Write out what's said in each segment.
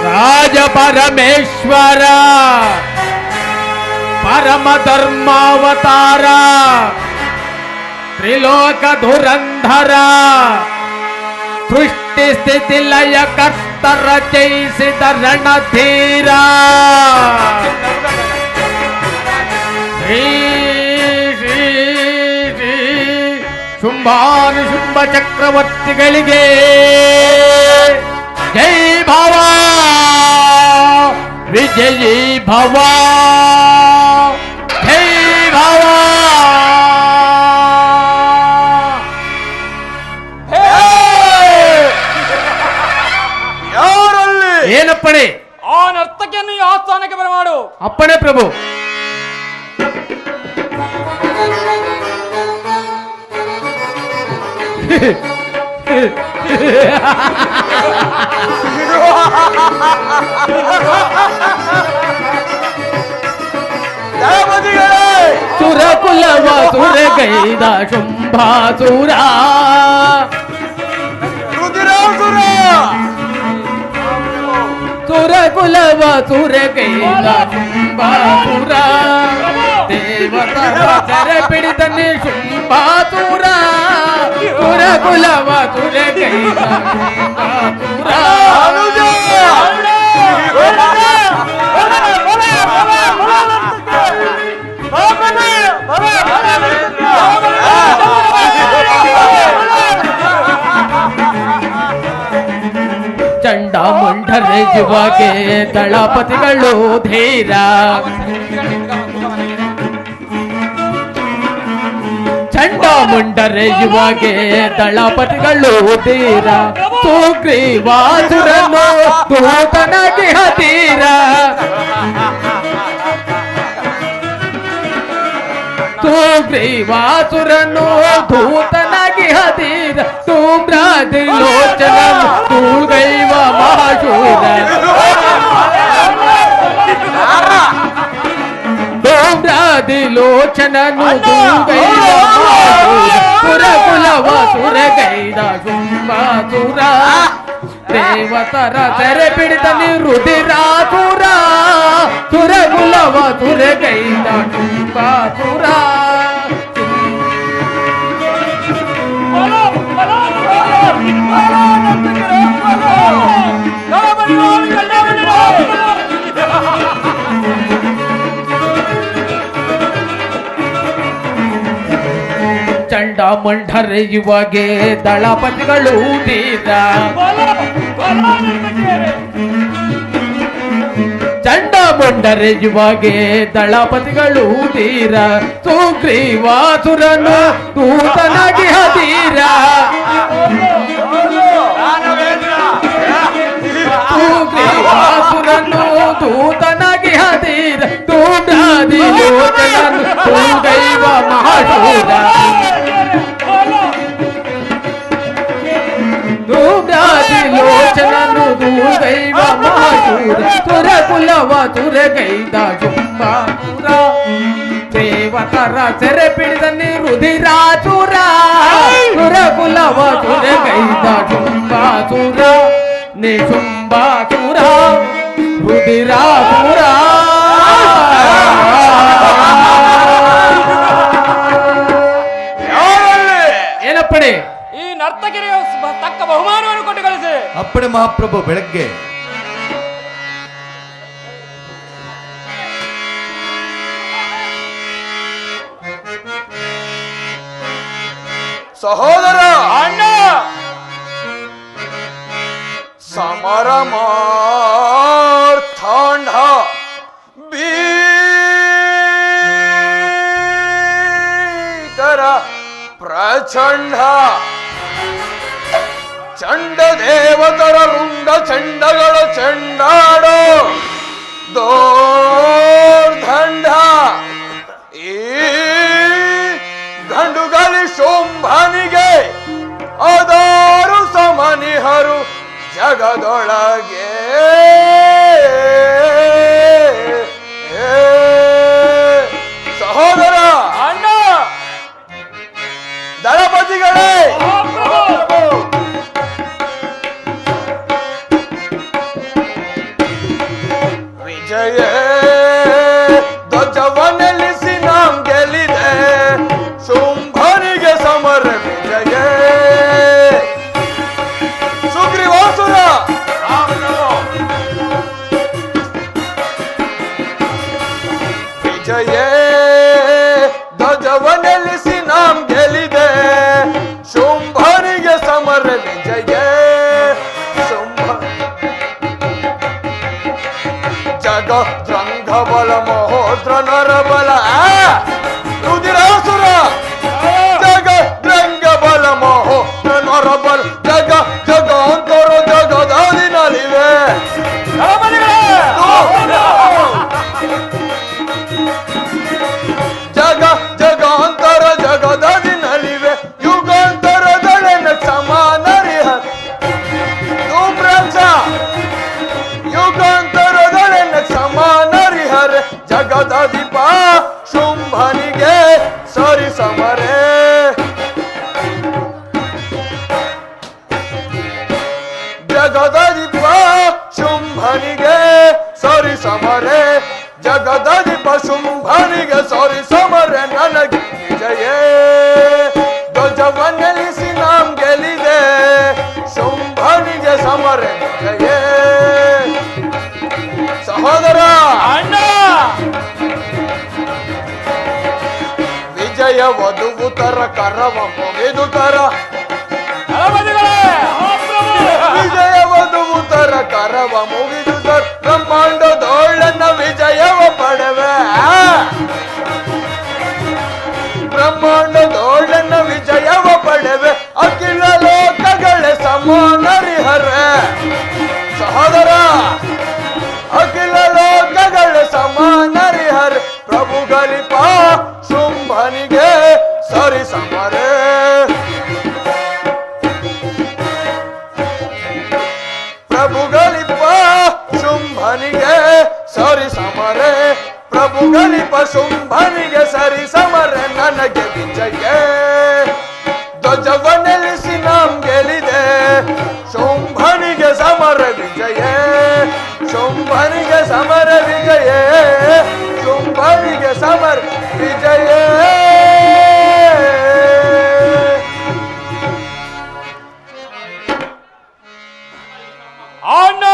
ರಾಜ ಪರಮೇಶ್ವರ ಪರಮ ಧರ್ಮಾವತಾರ ತ್ರಿಲೋಕ ಧುರಂಧರ ಸೃಷ್ಟಿ ಸ್ಥಿತಿ ಲಯ ಕರ್ತರ ಜಯಿಸಿದ ರಣಧೀರ ಶ್ರೀ ಶ್ರೀ ಶ್ರೀ ಶುಂಭಾನುಶುಂಭ ಚಕ್ರವರ್ತಿಗಳಿಗೆ ಜೈ ಭವ ವಿಜಯೀ ಭವ ಜೈ ಭವ. ಯಾರಲ್ಲಿ ಏನಪ್ಪಣೆ? ಆ ನರ್ತಕಿಯನ್ನು ಈ ಆಸ್ಥಾನಕ್ಕೆ ಬರಮಾಡು. ಅಪ್ಪಣೆ ಪ್ರಭು. ಸುರಕುಲವ ಸುರಗೈದ ಶುಂಭಾಸುರ ಸುರಕುಲವ ಸುರಗೈದ ಶುಂಭಾಸುರ ದೇವತರ ಸೆರೆ ಪಿಡಿದನೆ ಶುಂಭಾಸುರ ಸುರಕುಲವ ಸುರಗೈದ ಶುಂಭಾಸುರ. ಚಂಡಾಮುಂಡರೆ ಜುವಾಗೆ ದಳಪತಿಗಳು ಧೀರ ಚಂಡಾಮುಂಡರೆ ಯುವಾಗೆ ದಳಪತಿಗಳು ಧೀರ ಸುಗ್ರೀವಾಸುರನು ದೂತನಾಗಿ ಹತೀರ ಸುಗ್ರೀವಾಸುರನು ದೂತನಾಗಿ ಹತೀರ ತುಮ್ರಾದಿ ಲೋಚನ ತೂಗೈವ ಮಹಾಶೂರ ತುಮ್ರಾದಿ ಲೋಚನನು ತೂಗೈವ ಮಹಾಶೂರ ಸುರಕುಲವ ಸುರಗೈದ ಶುಂಭಾಸುರ ದೇವತರ ಸೆರೆ ಪಿಡಿದನಿ ರುಧಿರಾಸುರ ಸುರಕುಲವ ಸುರಗೈದ ಶುಂಭಾಸುರ. ಚಂಡಾಮುಂಡರೆಯುವಾಗೆ ದಳಪತಿಗಳು ಧೀರ ಚಂಡಾಮುಂಡರೆಯುವಾಗೆ ದಳಪತಿಗಳು ಧೀರ ಸುಗ್ರೀವಾಸುರನು ದೂತನಾಗಿ ಹತೀರ ಸುಗ್ರೀವಾಸುರನು ದೂತನಾಗಿ ಹತೀರ ತುಂಡಾದಿ ಲೋಚನನು ತೂಗೈವ ಮಹಾಶೂರ ತುಂಡಾದಿ ಲೋಚನನು ತೂಗೈವ ಮಹಾಶೂರ ಸುರಕುಲವ ಸುರಗೈದ ಶುಂಭಾಸುರ ದೇವತರ ಸೆರೆ ಪಿಡಿದನಿ ರುಧಿರಾಸುರ ಸುರಕುಲವ ಸುರಗೈದ ಶುಂಭಾಸುರ ನಿಶುಂಭಾಸುರ ರುಧಿರಾಸುರ. ಏನಪ್ಪಣೆ? ಈ ನರ್ತಕಿಗೆ ತಕ್ಕ ಬಹುಮಾನವನ್ನು ಕೊಟ್ಟು ಕಳಿಸಿ. ಅಪ್ಪಣೆ ಮಹಾಪ್ರಭು. ಬೆಳಗ್ಗೆ ಸಹೋದರ ಅಣ್ಣ ಸಮರಮಾರ್ಥಾಂಡ ಭೀಕರ ಪ್ರಚಂಡ ಚಂಡ ದೇವತರ ರುಂಡ ಚಂಡಗಳ ಚಂಡಾಡೋ ದೋರ್ಧಂಡ ಈ ಗಂಡುಗಲಿ ಶೋಂಭನಿಗೆ ಅದಾರು ಸಮನಿಹರು ಜಗದೊಳಗೆ ಸಹೋದರ ಅಣ್ಣ ದಳಪತಿಗಳೇ ವಿಜಯ ಧ್ವಜವನ್ನೆಲ್ಲಿಸಿ ನಾಂ ಗೆಲ್ಲಿದೆ ಶುಂಭನಿಗೆ ಸಮರ ವಿಜಯ ಸುಗ್ರೀವಾಸುರ ವಿಜಯ ಧ್ವಜವನ್ನೆಲ್ಲಿಸಿ ನಾಂ ಗೆಲ್ಲಿದೆ ಶುಂಭನಿಗೆ ಸಮರ ವಿಜಯ ಜಗದ್ರಂಗ ಬಲ ಮಹೋದ್ರ ನರಬಲ ರುದಿರಾಸುರ ಜಗದ್ರಂಗ ಬಲ ಮಹೋದ್ರ ನರಬಲ ಜಗ ಜಗಾಂತರ ಜಗದಾದಿನಲಿವೆ ಜಗ ಜಗಾಂತರ ಜಗದಾದಿನಲಿವೆ ಯುಗಾಂತರದಳೆನ ಸಮಾನರಿಹ ಧೂಮ್ರಾಂಶ ಯುಗಾಂತರದಳೆನ ಸಮಾನರಿಹರ ಜಗದಧಿಪ ಶುಂಭನಿಗೆ ಸರಿ ಸಮರೇ ಜಗದಧಿಪ ಶುಂಭನಿಗೆ ಸರಿ ಸಮರೇ ಜಗದಧಿಪ ಶುಂಭನಿಗೆ ಸರಿ ಸಮರೇ ನನಗೆ ವಿಜಯೇ ಧ್ವಜವನ್ನೆಲ್ಲಿಸಿ ನಾಂ ಗೆಲ್ಲಿದೆ ಶುಂಭನಿಗೆ ಸಮರೇ ವಿಜಯೇ ಸಹೋದರ ಅಣ್ಣ ವಿಜಯ ವಧುವುತರ ಕರವ ಮುಗಿದುತರ ವಿಜಯ ವಧುವುತರ ಕರವ ಮುಗಿದುತರ ಬ್ರಹ್ಮಾಂಡದೊಳ್ಳನ್ನ ವಿಜಯವ ಪಡೆವೆ ಬ್ರಹ್ಮಾಂಡದೊಳ್ಳನ್ನ ವಿಜಯವ ಪಡೆವೆ ಅಖಿಲ ಲೋಕಗಳ ಸಮಾನರಿಹರ ಸಹೋದರ ಅಖಿಲ ಲೋಕಗಳ ಸಮಾನರಿಹರ ಪ್ರಭುಗಳಿಪ ಶುಂಭನಿಗೆ ಸರಿ ಸಮರೇ ಪ್ರಭುಗಳಿಪ ಶುಂಭನಿಗೆ ಸರಿ ಸಮರೇ ಪ್ರಭುಗಳಿಪ ಶುಂಭನಿಗೆ ಸರಿ ಸಮರೇ ನನಗೆ ವಿಜಯ ಧ್ವಜವನ್ನೆಲ್ಲಿಸಿ ನಾಂ ಗೆಲ್ಲಿದೆ ಶುಂಭನಿಗೆ ಸಮರ ವಿಜಯ ಶುಂಭನಿಗೆ ಸಮರ ವಿಜಯ ಶುಂಭನಿಗೆ ಸಮರ ವಿಜಯ ಅಣ್ಣ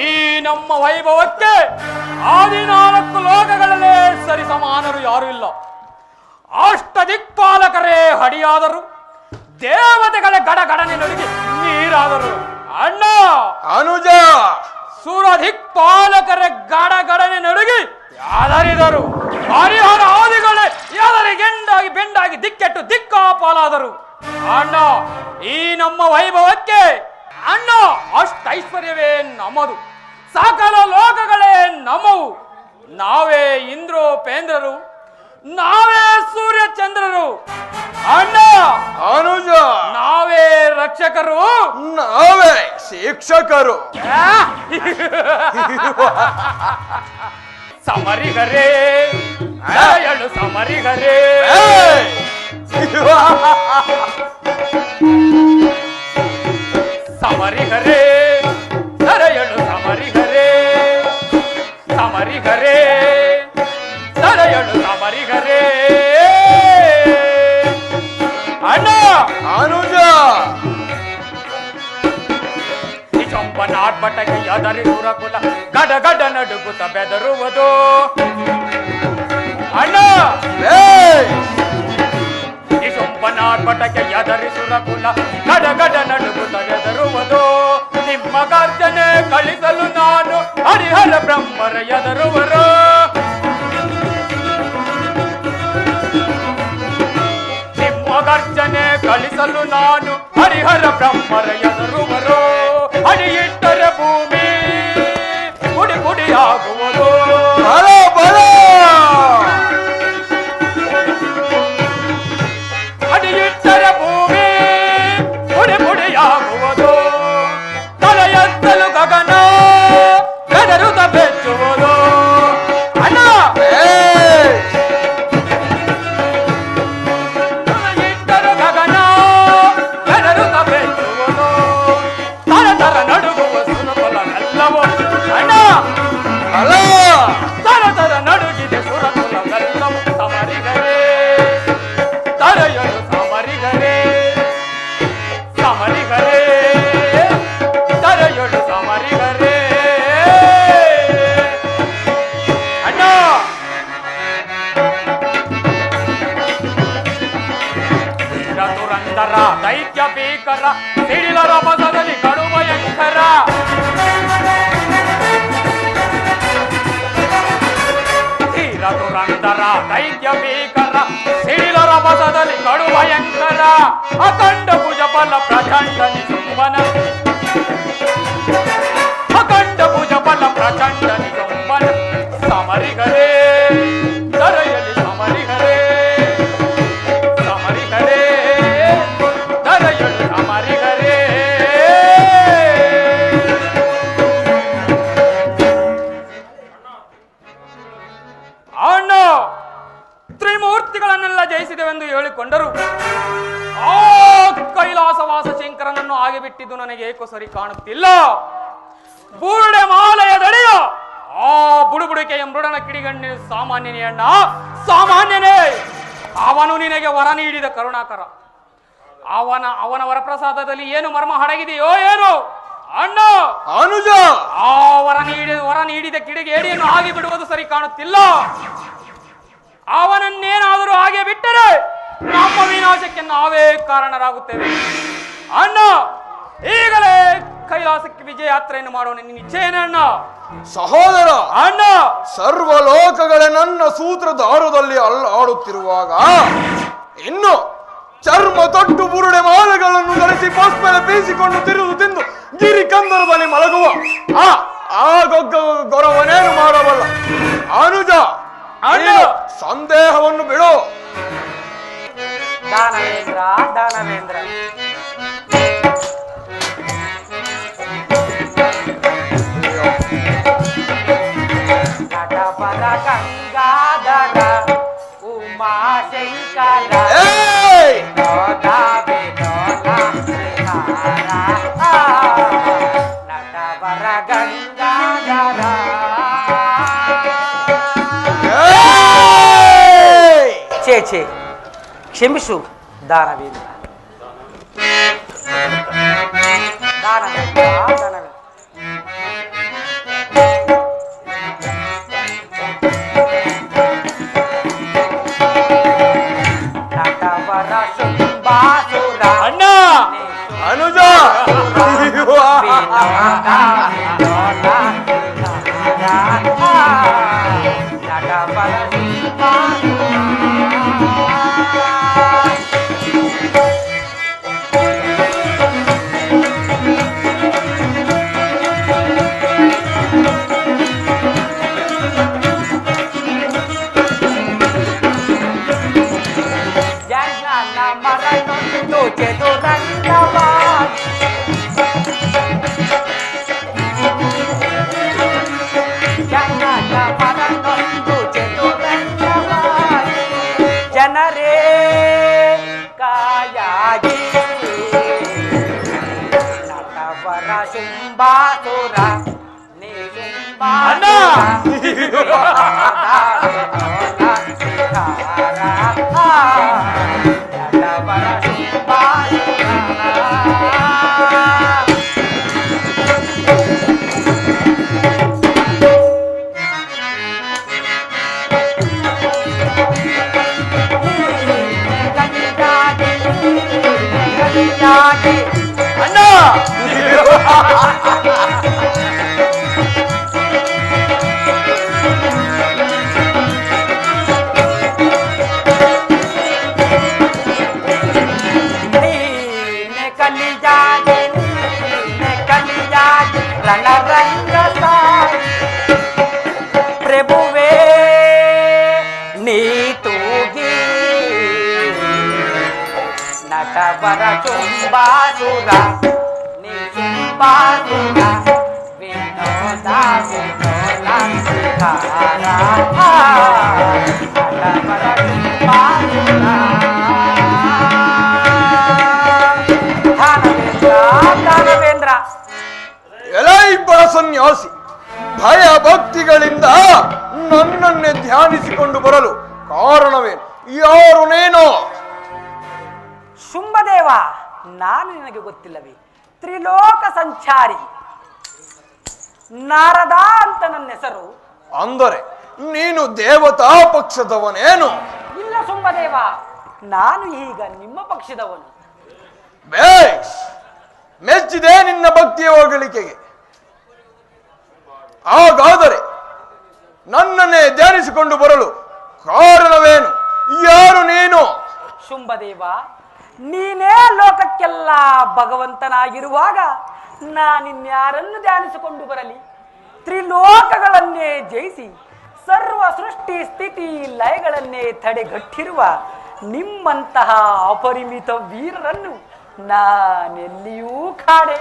ಈ ನಮ್ಮ ವೈಭವಕ್ಕೆ 14 ಲೋಕಗಳಲ್ಲೇ ಸರಿ ಸಮಾನರು ಯಾರು ಇಲ್ಲ. ಅಷ್ಟದಿಕ್ಪಾಲಕರೇ ಹಡಿಯಾದರು, ದೇವತೆಗಳ ಗಡಗಡನೆ ನಡುಗಿ ನೀರಾದರು. ಅಣ್ಣ ಅನುಜ ಸುರದಿಕ್ಪಾಲಕರ ಗಡಗಡನೆ ನಡುಗಿ ಯಾದರಿದರು. ಹರಿಹರ ಆದಿಗಳೇ ಯಾದರಿಗೆಂಡಾಗಿ ಬೆಂಡಾಗಿ ದಿಕ್ಕೆಟ್ಟು ದಿಕ್ಕಾಪಾಲಾದರು. ಅಣ್ಣ ಈ ನಮ್ಮ ವೈಭವಕ್ಕೆ ಅಣ್ಣ ಅಷ್ಟೈಶ್ವರ್ಯವೇ ನಮ್ಮದು, ಸಕಲ ಲೋಕಗಳೇ ನಮ್ಮವು. ನಾವೇ ಇಂದ್ರೋಪೇಂದ್ರರು, ನಾವೇ ಸೂರ್ಯ ಚಂದ್ರರು. ಅಣ್ಣ ಅನುಜ ನಾವೇ ರಕ್ಷಕರು, ನಾವೇ ಶಿಕ್ಷಕರು. ಸಮರಿಗರೇ ದಯಳು ಸಮರಿಗರೇ ಸಮರಿಗರೇ ಸರಯಳು ಸಮರಿಗರೇ ಸಮರಿಗರೇ ಸರಯಳು ಸಮರಿಗರೇ. ಅಣ್ಣ ಅನುಜ ಚೊಂಬನಾರ್ಭಟಕ್ಕೆ ಯದರಿಸುರ ಕುಲ ಗಡ ಗಡ ನಡುಗುತ್ತ ಬೆದರುವುದು. ಅಣ್ಣ ಚೊಂಬನಾರ್ಭಟಕ್ಕೆ ಯದರಿಸುರ ಕುಲ ಗಡ ಗಡ ನಡುಗುತ್ತ ಬೆದರುವುದು. ನಿಮ್ಮ ಗರ್ಜನೆ ಕಳಿಸಲು ನಾನು ಹರಿಹರ ಬ್ರಹ್ಮರ ಎದರುವರು. ನಿಮ್ಮ ಗರ್ಜನೆ ಕಳಿಸಲು ನಾನು ಹರಿಹರ ಬ್ರಹ್ಮರ ಎದರುವರು. ಅಡಿಯಿಟ್ಟರೆ ಭೂಮಿ ಪುಡಿ ಪುಡಿಯಾಗುವುದು. ಬಲ ಬಲ ಅಡಿಯಿಟ್ಟರೆ ಭೂಮಿ ಪುಡಿ ಪುಡಿಯಾಗುವುದು. ತಲೆ ಎತ್ತಲು ಗಗನ ಬೆದರುತ್ತ ಬೆಚ್ಚುವುದು. ಅಣ್ಣ ತಲೆ ಇಟ್ಟರು ಗಗನ ಬೆದರುತ್ತ ಬೆಚ್ಚುವುದು. ತರ ತರ ನಡುಗುವ ಸುನಬಲವೆಲ್ಲವೂ. ಅಣ್ಣ ಬಲ ದರೆಯಳು ಸಮರಿಗರೇ ಅಣ್ಣ ತುರಂದರ ದೈತ್ಯ ಭೀಕರ ಸಿಡಿಲರ ಮಸದಲ್ಲಿ ಕಡು ಭಯಂಕರ ಧೀರದುರಂದರ ದೈತ್ಯ ಭೀಕರ ಸಿಡಿಲರ ಮಸದಲ್ಲಿ ಕಡು ಭಯಂಕರ ಅಖಂಡ ಭುಜಬಲ ಪ್ರಚಂಡ ನಿಸುಂಬನ ಅಖಂಡ ಭುಜಬಲ ಪ್ರಚಂಡ ನಿಸುಂಬನ ಸಮರಿಗರೇ ದರೆಯಲಿ ಸಮರಿಗರೇ ಸಮರಿಗರೇ ದರೆಯಲು ಸಮರಿಗರೇ ಅಣ್ಣ ತ್ರಿಮೂರ್ತಿಗಳನ್ನೆಲ್ಲ ಜಯಿಸಿದೆವೆಂದು ಹೇಳಿಕೊಂಡರು ಆ ಕೈಲಾಸವಾಸ ಶಂಕರನನ್ನು ಹಾಗೆ ಬಿಟ್ಟಿದ್ದು ನನಗೆ ಏಕೋ ಸರಿ ಕಾಣುತ್ತಿಲ್ಲ. ಬುರುಡೆ ಮಾಲೆಯ ದಡೆಯ ಆ ಬುಡುಬುಡಿಕೆಯ ಮೃಡನ ಕಿಡಿಗಣ್ಣಿನ ಸಾಮಾನ್ಯನೇ ಅಣ್ಣ, ಸಾಮಾನ್ಯನೇ. ಅವನು ನಿನಗೆ ವರ ನೀಡಿದ ಕರುಣಾಕರ. ಅವನ ವರಪ್ರಸಾದದಲ್ಲಿ ಏನು ಮರ್ಮ ಅಡಗಿದೆಯೋ ಏನು ಅಣ್ಣ? ಅನುಜ ಆ ವರ ನೀಡಿದ ಕಿಡಿಗೇಡಿಯನ್ನು ಹಾಗೆ ಬಿಡುವುದು ಸರಿ ಕಾಣುತ್ತಿಲ್ಲ. ಅವನನ್ನೇನಾದರೂ ಹಾಗೆ ಬಿಟ್ಟರೆ ನಮ್ಮ ವಿನಾಶಕ್ಕೆ ನಾವೇ ಕಾರಣರಾಗುತ್ತೇವೆ ಅಣ್ಣ. ಈಗಲೇ ಕೈಲಾಸಕ್ಕೆ ವಿಜಯ ಯಾತ್ರೆಯನ್ನು ಮಾಡೋಣ, ನಿನ್ನ ಇಚ್ಛೆಯೇನೆ ಅಣ್ಣ? ಸಹೋದರ ಅಣ್ಣ, ಸರ್ವಲೋಕಗಳೇ ನನ್ನ ಸೂತ್ರಧಾರದಲ್ಲಿ ಅಲ್ಲಾಡುತ್ತಿರುವಾಗ ಇನ್ನು ಚರ್ಮ ತೊಟ್ಟು ಬುರುಡೆ ಮಾಲೆಗಳನ್ನು ಧರಿಸಿ ಪೋಸ್ಮೇಲೆ ಬೀಸಿಕೊಂಡು ತಿರುವುದು ತಿಂದು ಗಿರಿ ಕಂದರದಲ್ಲಿ ಮಲಗುವ ಆ ಗೌರವನೇನು ಮಾಡಬಲ್ಲ ಅನುಜ? ಸಂದೇಹವನ್ನು ಬಿಡು. ದಾನವೇಂದ್ರ ದಾನವೇಂದ್ರ ನಟವರ ಗಂಗಾಧರ ಉಮಾಶಂಕರ ವಿನೋದ ವಿನೋದ ನಟವರ ಗಂಗಾಧರ. ಛೇ ಛೇ, ಕ್ಷಮಿಸು ದಾನವೇಂದ್ರ. ದಾನವೇಂದ್ರ ದಾನವೇಂದ್ರ ನಟವರ ಶುಂಭಾಸುರ ಅಣ್ಣ, ಅನುಜ ವಿನೋದ ವಿನೋದ ನಟವರ ಜನರೇ ಕಾಯಾಗಿ ನಟವರ ಶುಂಭಾಸುರ ನೀ ಅಣ್ಣ ಪ್ರಭುವೇ ನೀತೂಗಿ ನಟವರ ಚುಂಬಾಸುರ ನೀ ಚುಂಬಾಸುರ ವಿನೋದ ವಿನೋದ ನಟವರ ಚುಂಬಾಸುರ ದಾನವೇಂದ್ರ. ಎಲೈ ಬಡ ಸನ್ಯಾಸಿ, ಭಯ ಭಕ್ತಿಗಳಿಂದ ನನ್ನನ್ನೇ ಧ್ಯಾನಿಸಿಕೊಂಡು ಬರಲು ಕಾರಣವೇನು? ಯಾರು ನೇನೋ? ಶುಂಭದೇವ, ನಾನು ನಿನಗೆ ಗೊತ್ತಿಲ್ಲವೇ? ತ್ರಿಲೋಕ ಸಂಚಾರಿ ನಾರದ ಅಂತ ನನ್ನ ಹೆಸರು. ಅಂದರೆ ನೀನು ದೇವತಾ ಪಕ್ಷದವನೇನು? ಇಲ್ಲ ಸುಂಬದೇವ, ನಾನು ಈಗ ನಿಮ್ಮ ಪಕ್ಷದವನು. ಬೇಷ್, ಮೆಚ್ಚಿದೆ ನಿನ್ನ ಭಕ್ತಿಯ ಹೊಗಳಿಕೆಗೆ. ಹಾಗಾದರೆ ನನ್ನನ್ನೇ ಧ್ಯಾನಿಸಿಕೊಂಡು ಬರಲು ಕಾರಣವೇನು? ಯಾರು ನೀನು? ಶುಂಭದೇವ, ನೀನೇ ಲೋಕಕ್ಕೆಲ್ಲ ಭಗವಂತನಾಗಿರುವಾಗ ನಾನಿನ್ಯಾರನ್ನು ಧ್ಯಾನಿಸಿಕೊಂಡು ಬರಲಿ? ತ್ರಿಲೋಕಗಳನ್ನೇ ಜಯಿಸಿ ಸರ್ವ ಸೃಷ್ಟಿ ಸ್ಥಿತಿ ಲಯಗಳನ್ನೇ ತಡೆಗಟ್ಟಿರುವ ನಿಮ್ಮಂತಹ ಅಪರಿಮಿತ ವೀರರನ್ನು ನಾನೆಲ್ಲಿಯೂ ಕಾಣೆ.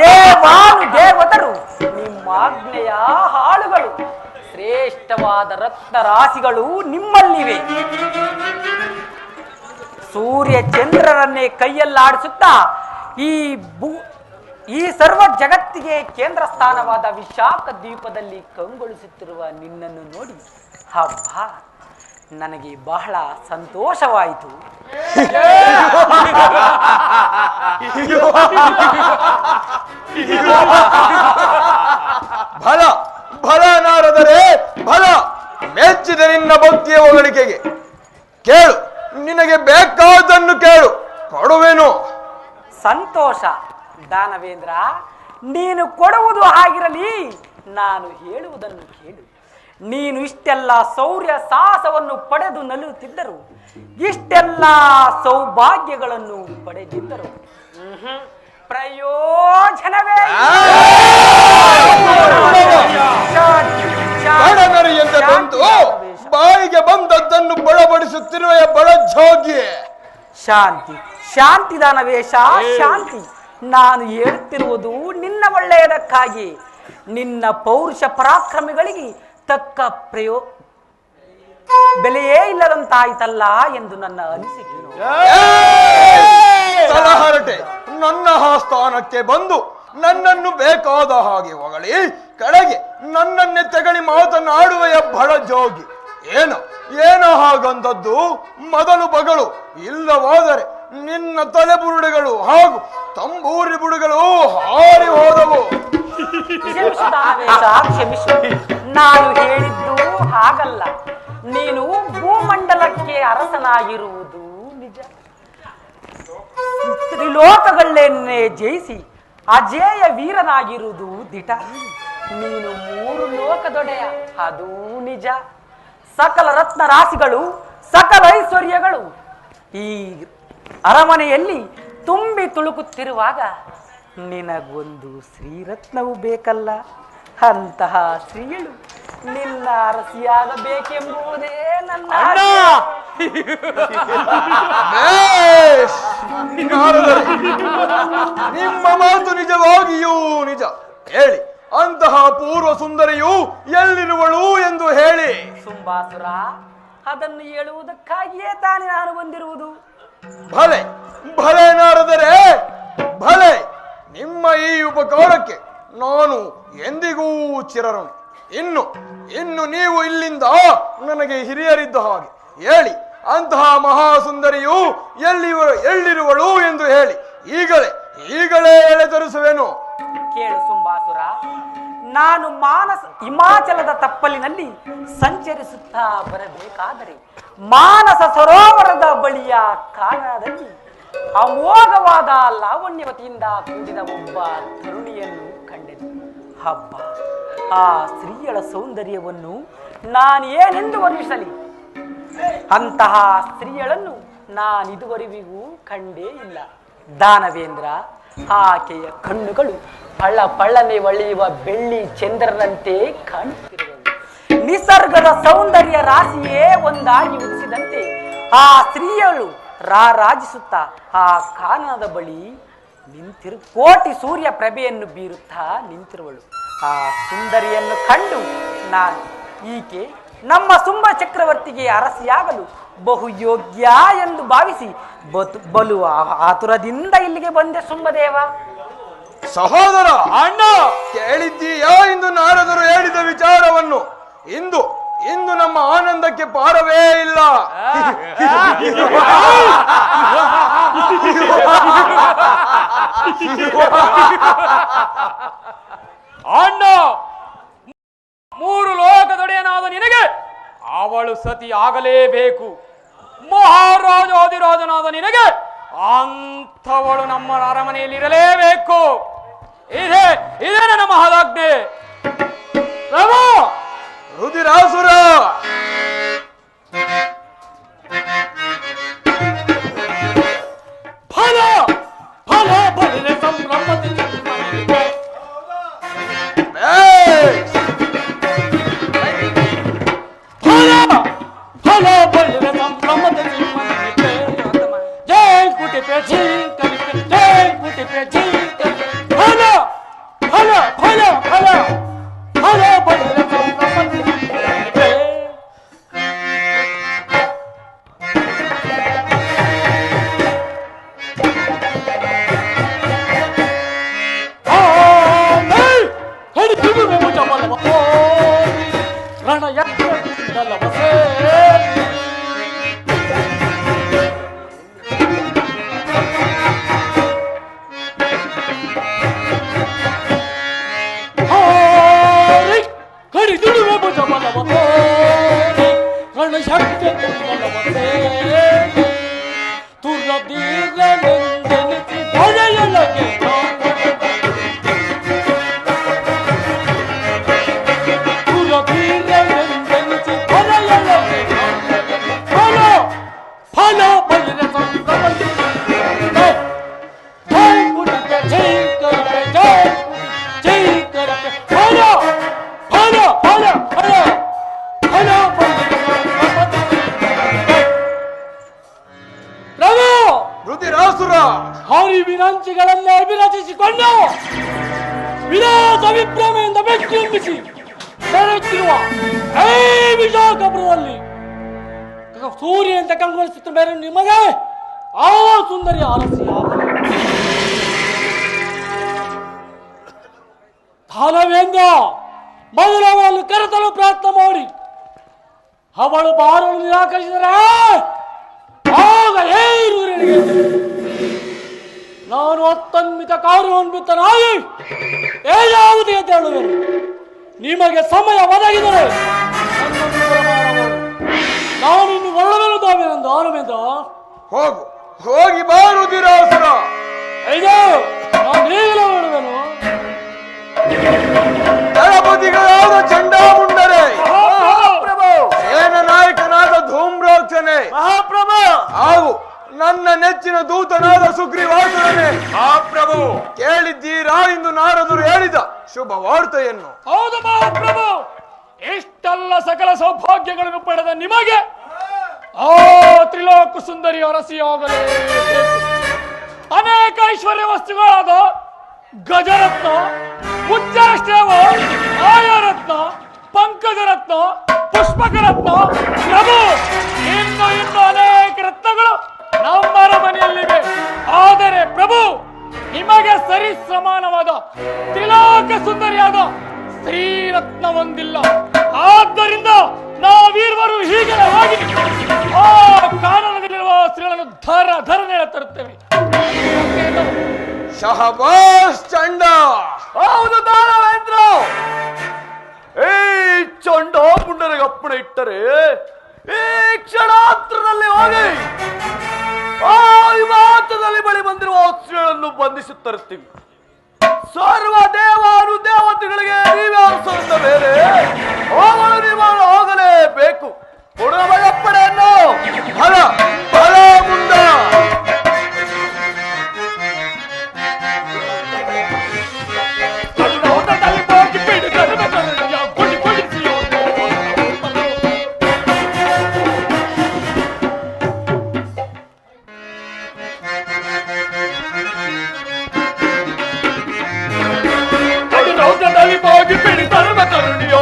ದೇವಾನು ದೇವತರು ನಿಮ್ಮಾಜ್ಞೆಯ ಹಾಳುಗಳು, ಶ್ರೇಷ್ಠವಾದ ರತ್ನರಾಶಿಗಳು ನಿಮ್ಮಲ್ಲಿವೆ. ಸೂರ್ಯ ಚಂದ್ರರನ್ನೇ ಕೈಯಲ್ಲಾಡಿಸುತ್ತಾ ಈ ಸರ್ವ ಜಗತ್ತಿಗೆ ಕೇಂದ್ರ ಸ್ಥಾನವಾದ ವಿಶಾಖ ದ್ವೀಪದಲ್ಲಿ ಕಂಗೊಳಿಸುತ್ತಿರುವ ನಿನ್ನನ್ನು ನೋಡಿ ಹಬ್ಬ ನನಗೆ ಬಹಳ ಸಂತೋಷವಾಯಿತು. ಫಲ ಫಲ ನಾರದರೆ ಫಲ, ಮೆಚ್ಚಿದೆ ನಿನ್ನ ಭಕ್ತಿಯ ಹೊಗಳಿಕೆಗೆ. ಕೇಳು, ನಿನಗೆ ಬೇಕಾದನ್ನು ಕೇಳು, ಕೊಡುವೆನು. ಸಂತೋಷ ದಾನವೇಂದ್ರ, ನೀನು ಕೊಡುವುದು ಆಗಿರಲಿ, ನಾನು ಹೇಳುವುದನ್ನು ಕೇಳು. ನೀನು ಇಷ್ಟೆಲ್ಲ ಶೌರ್ಯ ಸಾಹಸವನ್ನು ಪಡೆದು ನಲುತ್ತಿದ್ದರು, ಇಷ್ಟೆಲ್ಲ ಸೌಭಾಗ್ಯಗಳನ್ನು ಪಡೆದಿದ್ದರು, ಪ್ರಯೋಜನವೇ ಬಡನರಿಯಂತೆ ಬಂತು ಬಾಯಿಗೆ ಬಂದದ್ದನ್ನು ಬಡಬಡಿಸುತ್ತಿರುವ ಬಡಜೋಗಿ. ಶಾಂತಿ ಶಾಂತಿ ದಾನವೇಶ, ಶಾಂತಿ. ನಾನು ಹೇಳುತ್ತಿರುವುದು ನಿನ್ನ ಒಳ್ಳೆಯದಕ್ಕಾಗಿ. ನಿನ್ನ ಪೌರುಷ ಪರಾಕ್ರಮಿಗಳಿಗೆ ತಕ್ಕ ಬೆಲೆಯೇ ಇಲ್ಲದಂತಾಯ್ತಲ್ಲ ಎಂದು ನನ್ನ ಅನಿಸಿಕೆ. ತಲಹರಟೆ, ನನ್ನ ಸ್ಥಾನಕ್ಕೆ ಬಂದು ನನ್ನನ್ನು ಬೇಕಾದ ಹಾಗೆ ಹೊಗಳಿ ಕಡೆಗೆ ನನ್ನನ್ನೇ ತೆಗಳಿ ಮಾತನಾಡುವೆಯ ಬಡಜೋಗಿ. ಏನೋ ಹಾಗಂದದ್ದು ಮೊದಲು ಬಗಳು, ಇಲ್ಲವಾದರೆ ನಿನ್ನ ತಲೆಬುರುಡೆಗಳು ಹಾಗೂ ತಂಬೂರಿ ಬುಡುಗಳು ಹಾರಿ ಹೋದವು. ಕ್ಷಮಿಸು, ನಾನು ಹೇಳಿದ್ದು ಹಾಗಲ್ಲ. ನೀನು ಭೂಮಂಡಲಕ್ಕೆ ಅರಸನಾಗಿರುವುದು ನಿಜ. ತ್ರಿಲೋಕಗಳನ್ನೇ ಜಯಿಸಿ ಅಜೇಯ ವೀರನಾಗಿರುವುದು ದಿಟ. ನೀನು 3 ಲೋಕದೊಡೆಯ, ಅದೂ ನಿಜ. ಸಕಲ ರತ್ನ ರಾಶಿಗಳು, ಸಕಲ ಐಶ್ವರ್ಯಗಳು ಈ ಅರಮನೆಯಲ್ಲಿ ತುಂಬಿ ತುಳುಕುತ್ತಿರುವಾಗ ನಿನಗೊಂದು ಶ್ರೀರತ್ನವು ಬೇಕಲ್ಲ? ಅಂತಹ ಸ್ತ್ರೀಯಳು ನಿನ್ನ ಅರಸಿಯಾಗಬೇಕೆಂಬುದೇ ನನ್ನ ನಿಮ್ಮ ಮಾತು ನಿಜವಾಗಿಯೂ ನಿಜ. ಹೇಳಿ, ಅಂತಹ ಪೂರ್ವ ಸುಂದರಿಯು ಎಲ್ಲಿರುವಳು ಎಂದು ಹೇಳಿ. ಸುಂಬಾಸುರ, ಅದನ್ನು ಹೇಳುವುದಕ್ಕಾಗಿಯೇ ತಾನೇ ನಾನು ಬಂದಿರುವುದು. ಭಲೆ ಭಲೆ ನಾರದರೆ ಭಲೆ, ನಿಮ್ಮ ಈ ಉಪಕಾರಕ್ಕೆ ನಾನು ಎಂದಿಗೂ ಚಿರಋಣಿ. ಇನ್ನು ನೀವು ಇಲ್ಲಿಂದ ನನಗೆ ಹಿರಿಯರಿದ್ದ ಹಾಗೆ ಹೇಳಿ, ಅಂತಹ ಮಹಾಸುಂದರಿಯು ಎಲ್ಲಿರುವಳು ಎಂದು ಹೇಳಿ. ಈಗಲೇ ಎಳೆ ತರಿಸುವೆನು. ಕೇಳು ಸುಂಬಾಸುರ, ನಾನು ಹಿಮಾಚಲದ ತಪ್ಪಲಿನಲ್ಲಿ ಸಂಚರಿಸುತ್ತಾ ಬರಬೇಕಾದರೆ ಮಾನಸ ಸರೋವರದ ಬಳಿಯ ಕಾನದಲ್ಲಿ ಅಮೋಘವಾದ ಲಾವಣ್ಯವತಿಯಿಂದ ಕೂಡಿದ ಒಬ್ಬ ತರುಣಿಯನ್ನು ಕಂಡೆನು. ಹಬ್ಬ, ಆ ಸ್ತ್ರೀಯಳ ಸೌಂದರ್ಯವನ್ನು ನಾನೇನೆಂದು ವರ್ಣಿಸಲಿ? ಅಂತಹ ಸ್ತ್ರೀಯಳನ್ನು ನಾನಿದುವರೆಗೂ ಕಂಡೇ ಇಲ್ಲ. ದಾನವೇಂದ್ರ, ಆಕೆಯ ಕಣ್ಣುಗಳು ಪಳ್ಳನೆ ಹೊಳೆಯುವ ಬೆಳ್ಳಿ ಚಂದ್ರನಂತೆ ಕಾಣುತ್ತಿರುವುದು. ನಿಸರ್ಗದ ಸೌಂದರ್ಯ ರಾಶಿಯೇ ಒಂದಾಗಿ ಉದಿಸಿದಂತೆ ಆ ಸ್ತ್ರೀಯಳು ರಾರಾಜಿಸುತ್ತಾ ಆ ಕಾನನದ ಬಳಿ ಕೋಟಿ ಸೂರ್ಯ ಪ್ರಭೆಯನ್ನು ಬೀರುತ್ತಾ ನಿಂತಿರುವಳು. ಆ ಸುಂದರಿಯನ್ನು ಕಂಡು ನಾನು ಈಕೆ ನಮ್ಮ ಸುಂಬ ಚಕ್ರವರ್ತಿಗೆ ಅರಸಿಯಾಗಲು ಬಹು ಯೋಗ್ಯ ಎಂದು ಭಾವಿಸಿ ಬಲು ಆತುರದಿಂದ ಇಲ್ಲಿಗೆ ಬಂದೆ. ಸುಂಬದೇವ ಸಹೋದರ, ಅಣ್ಣ, ಕೇಳಿದ್ದೀಯಾ ಇಂದು ನಾರದರು ಹೇಳಿದ ವಿಚಾರವನ್ನು? ಇಂದು ನಮ್ಮ ಆನಂದಕ್ಕೆ ಪಾರವೇ ಇಲ್ಲ. ಅಣ್ಣ, ಮೂರು ಲೋಕದೊಡೆಯನಾದ ನಿನಗೆ ಅವಳು ಸತಿ ಆಗಲೇಬೇಕು. ಮಹಾರಾಜಾದಿರಾಜನಾದ ನಿನಗೆ ಅಂಥವಳು ನಮ್ಮ ಅರಮನೆಯಲ್ಲಿ ಇರಲೇಬೇಕು. ಇದೇ ನನ್ನ ಮಹದಾಜ್ಞೆ. ಪ್ರಭು, ರುದಿರಾಸುರ, ಫಲ ಫಲ ಬಲಿರೆ ಸಂಭ್ರಮದಿಂದ ಫಲ ಫಲ ಬಲಿರೆ ಸಂಭ್ರಮದಿಂದ ಜೈ ಕುಟಿಪೆ ಜಿಂಕಲಿಪೆ ಜೈ ಕುಟಿಪೆ ಜಿಂಕಲಿಪೆ ಫಲ ಫಲ ಫಲ ಫಲ ಫಲ ಬಲಿರೆ ಸಂಭ್ರಮದಿಂದ ವಿನಾಂಚಿಗಳನ್ನು ಅಭಿರಚಿಸಿಕೊಂಡು ವಿನಾಶ ವಿಭ್ರಮೆಯಿಂದ ಬೆಕ್ಕಿಂಬಿಸಿ ಬೆರೆತಿರುವ ವಿಜಾಕಪುರದಲ್ಲಿ ಸೂರ್ಯನಂತೆ ಕಂಗೊಳಿಸುತ್ತ ಬೇರೆ ನಿಮಗೆ ಆ ಸುಂದರಿ ಅರಸಿಯ ಕಾಲವೇಂದ್ರ ಮೊದಲವಳನ್ನು ಕರೆತಲು ಪ್ರಯತ್ನ ಮಾಡಿ ಅವಳು ಬಾರಲು ನಿರಾಕರಿಸಿದರೆ ಆಗ ಏರುವರೆಗೆ ನಾನು ಅತ್ತನ್ಮಿತ ಕಾರ್ಯೋನ್ವಿತನಾಗಿ ಏನಾವುದು ಅಂತ ಹೇಳುವೆನು. ನಿಮಗೆ ಸಮಯ ಒದಗಿದರೆ ನಾನಿನ್ನು ಹೊರಡಲು ತಾವೇನೆಂದು ಆನಂದ ಹೋಗು, ಹೋಗಿ ಬಾರುದಿರಾಸುರ. ಇದು ನಾನು ಈಗಲೇ ಹೊರಡುವೆನು. ದಳಪತಿಗಳಾದ ಚಂಡಾಮುಂಡರೇ, ಸೇನ ನಾಯಕನಾದ ಧೂಮ್ರಾಕ್ಷನೇ, ಮಹಾಪ್ರಭು ಹಾಗೂ ನನ್ನ ನೆಚ್ಚಿನ ದೂತನಾದ ಸುಗ್ರೀವಾಸುರನೇ, ಮಹಾಪ್ರಭು ಕೇಳಿದ್ದೀರಾ ಇಂದು ನಾರದರು ಹೇಳಿದ ಶುಭ ವಾರ್ತೆಯನ್ನು? ಹೌದು ಮಹಾಪ್ರಭು, ಇಷ್ಟೆಲ್ಲ ಸಕಲ ಸೌಭಾಗ್ಯಗಳನ್ನು ಪಡೆದ ನಿಮಗೆ ಆ ತ್ರಿಲೋಕ ಸುಂದರಿ ಅರಸಿಯಾಗಲೇಬೇಕು. ಅನೇಕ ಐಶ್ವರ್ಯ ವಸ್ತುಗಳಾದ ಗಜರತ್ನ, ಉಚ್ಚಾಷ್ಟೇವ, ಆಯರತ್ನ, ಪಂಕಜರತ್ನ, ಪುಷ್ಪಕರತ್ನ, ಪ್ರಭು ಇನ್ನು ಅನೇಕ ರತ್ನಗಳು ನಮ್ಮ ಅರಮನೆಯಲ್ಲಿವೆ. ಆದರೆ ಪ್ರಭು, ನಿಮಗೆ ಸರಿ ಸಮಾನವಾದ ತ್ರಿಲೋಕ ಸುಂದರಿಯಾದ ಶ್ರೀರತ್ನ ಒಂದಿಲ್ಲ. ಆದ್ದರಿಂದ ನಾವೀರ್ವರು ಹೀಗೆ ಹೋಗಿ ಆ ಕಾನನದಲ್ಲಿರುವ ಸ್ತ್ರೀಗಳನ್ನು ಧರ ತರುತ್ತೇವೆ. ಶಹಬಾಸ್ ಚಂಡ. ಹೌದು ದಾನವೇಂದ್ರ. ಈ ಚಂಡ ಪುಂಡರಿಗೆ ಅಪ್ಪಣೆ ಇಟ್ಟರೆ ಈ ಕ್ಷಣಾತ್ರದಲ್ಲಿ ಹೋಗಿ ಆ ವಿಮಾನದಲ್ಲಿ ಬಳಿ ಬಂದಿರುವ ಸ್ತ್ರೀಗಳನ್ನು ಬಂಧಿಸಿ ತರುತ್ತೀವಿ. ಸರ್ವ ದೇವಾನು ದೇವತೆಗಳಿಗೆ ನೀವೇ ಅನುಸರಿಸಿದ ಮೇಲೆ ಅವಳು ನೀವು ಹೋಗಲೇಬೇಕು. ಕೊಡುವ ಅಪ್ಪಣೆಯನ್ನು ಬಲ ಬಲ ಮುಂದ. ಹೋಗಿ ಬಿಡಿ ಧರ್ಮ ಕರುಣಿಯ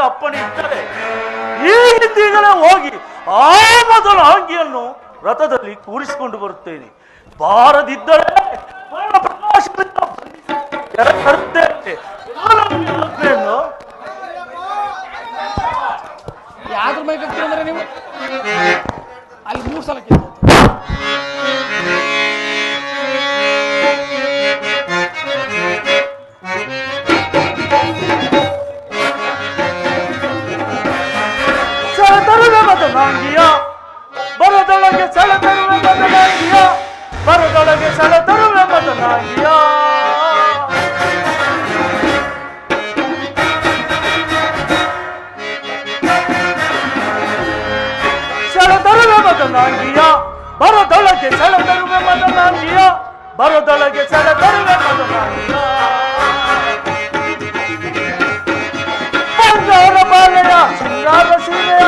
ಅಪ್ಪಣೆ ಇದ್ದರೆ ಈಗಲೇ ಹೋಗಿ ಆ ಮೊದಲ ಅಂಗಿಯನ್ನು ರಥದಲ್ಲಿ ಕೂರಿಸಿಕೊಂಡು ಬರುತ್ತೇನೆ. ಬಾರದಿದ್ದರೆ ಪ್ರಕಾಶದಿಂದ ಯಾವ್ದ್ರ ಮೈಕ್ ಹಾಕ್ತೀರಂದ್ರೆ ನೀವು ಅಲ್ಲಿ 3 ಸಲ ಕೇಳ್ತಾರೆ. ಸೆಳೆತರುವೆ ಮದನಾಂಗಿಯ ಬರದೊಳಗೆ ಸೆಳೆತರುವೆ ಮದನಾಂಗಿಯ ಬರದೊಳಗೆ ಸೆಳೆತರುವೆ ಮದನಾಂಗಿಯ ಸೆಳೆತರುವೆ ಮದನಾಂಗಿಯ ಬರದೊಳಗೆ ಸೆಳೆತರುವೆ ಮದನಾಂಗಿಯ ಬರದೊಳಗೆ ಸೆಳೆತರುವೆ ಮದನಾಂಗಿಯ ಬಂಗಾರ ಬಾಲೆಯ ಸಿಂಗಾರ ಸೀರೆಯ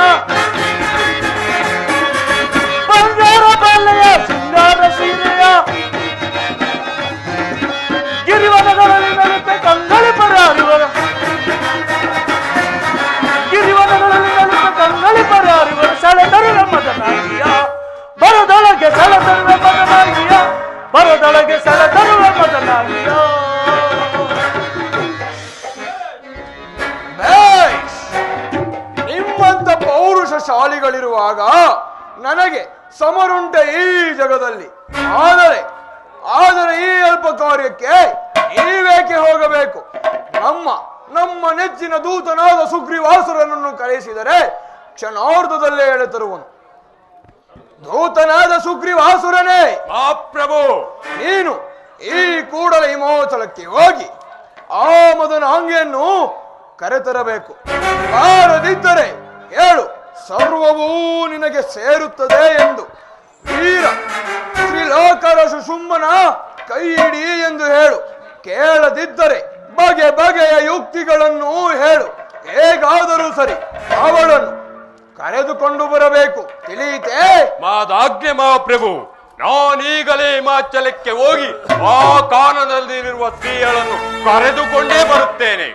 ಬಂಗಾರ ಬಾಲೆಯ ಸಿಂಗಾರ ಸೀರೆಯ ಗಿರಿವನಗಳಲ್ಲಿ ನಲಿಪೆ ಕಂಗಳಿ ಪರಾರಿವರ ಗಿರಿವನಗಳಲ್ಲಿ ನಲಿಪೆ ಕಂಗಳಿ ಪರಾರಿವರ ಸೆಳೆತರುವೆ ಮದನಾಂಗಿಯ ಬರದೊಳಗೆ ಸೆಳೆತರುವೆ ಮದನಾಂಗಿಯ ಬರದೊಳಗೆ ಸೆಳೆತರುವೆ ಮದನಾಂಗಿಯ ನಿಮ್ಮಂತ ಪೌರುಷಶಾಲಿಗಳಿರುವಾಗ ನನಗೆ ಸಮರುಂಟ ಈ ಜಗದಲ್ಲಿ. ಆದರೆ ಈ ಅಲ್ಪ ಕಾರ್ಯಕ್ಕೆ ನೀವೇಕೆ ಹೋಗಬೇಕು? ನಮ್ಮ ನೆಚ್ಚಿನ ದೂತನಾದ ಸುಗ್ರೀವಾಸುರನನ್ನು ಕರೆಸಿದರೆ ಕ್ಷಣಾರ್ಧದಲ್ಲೇ ಎಳೆತರುವನು. ದೂತನಾದ ಸುಗ್ರೀವಾಸುರನೇ, ಪ್ರಭು, ನೀನು ಈ ಕೂಡಲೇ ಹಿಮಾಚಲಕ್ಕೆ ಹೋಗಿ ಆ ಮದನಾಂಗಿಯನ್ನು ಕರೆತರಬೇಕು. ಬಾರದಿದ್ದರೆ ಹೇಳು, ಸರ್ವವೂ ನಿನಗೆ ಸೇರುತ್ತದೆ ಎಂದು. ವೀರ ಶ್ರೀಲೋಕರ ಸುಷುಮ್ಮನ ಕೈ ಹಿಡಿ ಎಂದು ಹೇಳು. ಕೇಳದಿದ್ದರೆ ಬಗೆ ಬಗೆಯ ಯುಕ್ತಿಗಳನ್ನು ಹೇಳು. ಹೇಗಾದರೂ ಸರಿ ಅವಳನ್ನು ಕರೆದುಕೊಂಡು ಬರಬೇಕು. ತಿಳಿಯಿತೇ? ಮಾದಾಜ್ಞೆ ಮಹಾಪ್ರಭು. ನಾನೀಗಲೇ ಹಿಮಾಚಲಕ್ಕೆ ಹೋಗಿ ಆ ಕಾನನದಲ್ಲಿರುವ ಸ್ತ್ರೀಗಳನ್ನು ಕರೆದುಕೊಂಡೇ ಬರುತ್ತೇನೆ.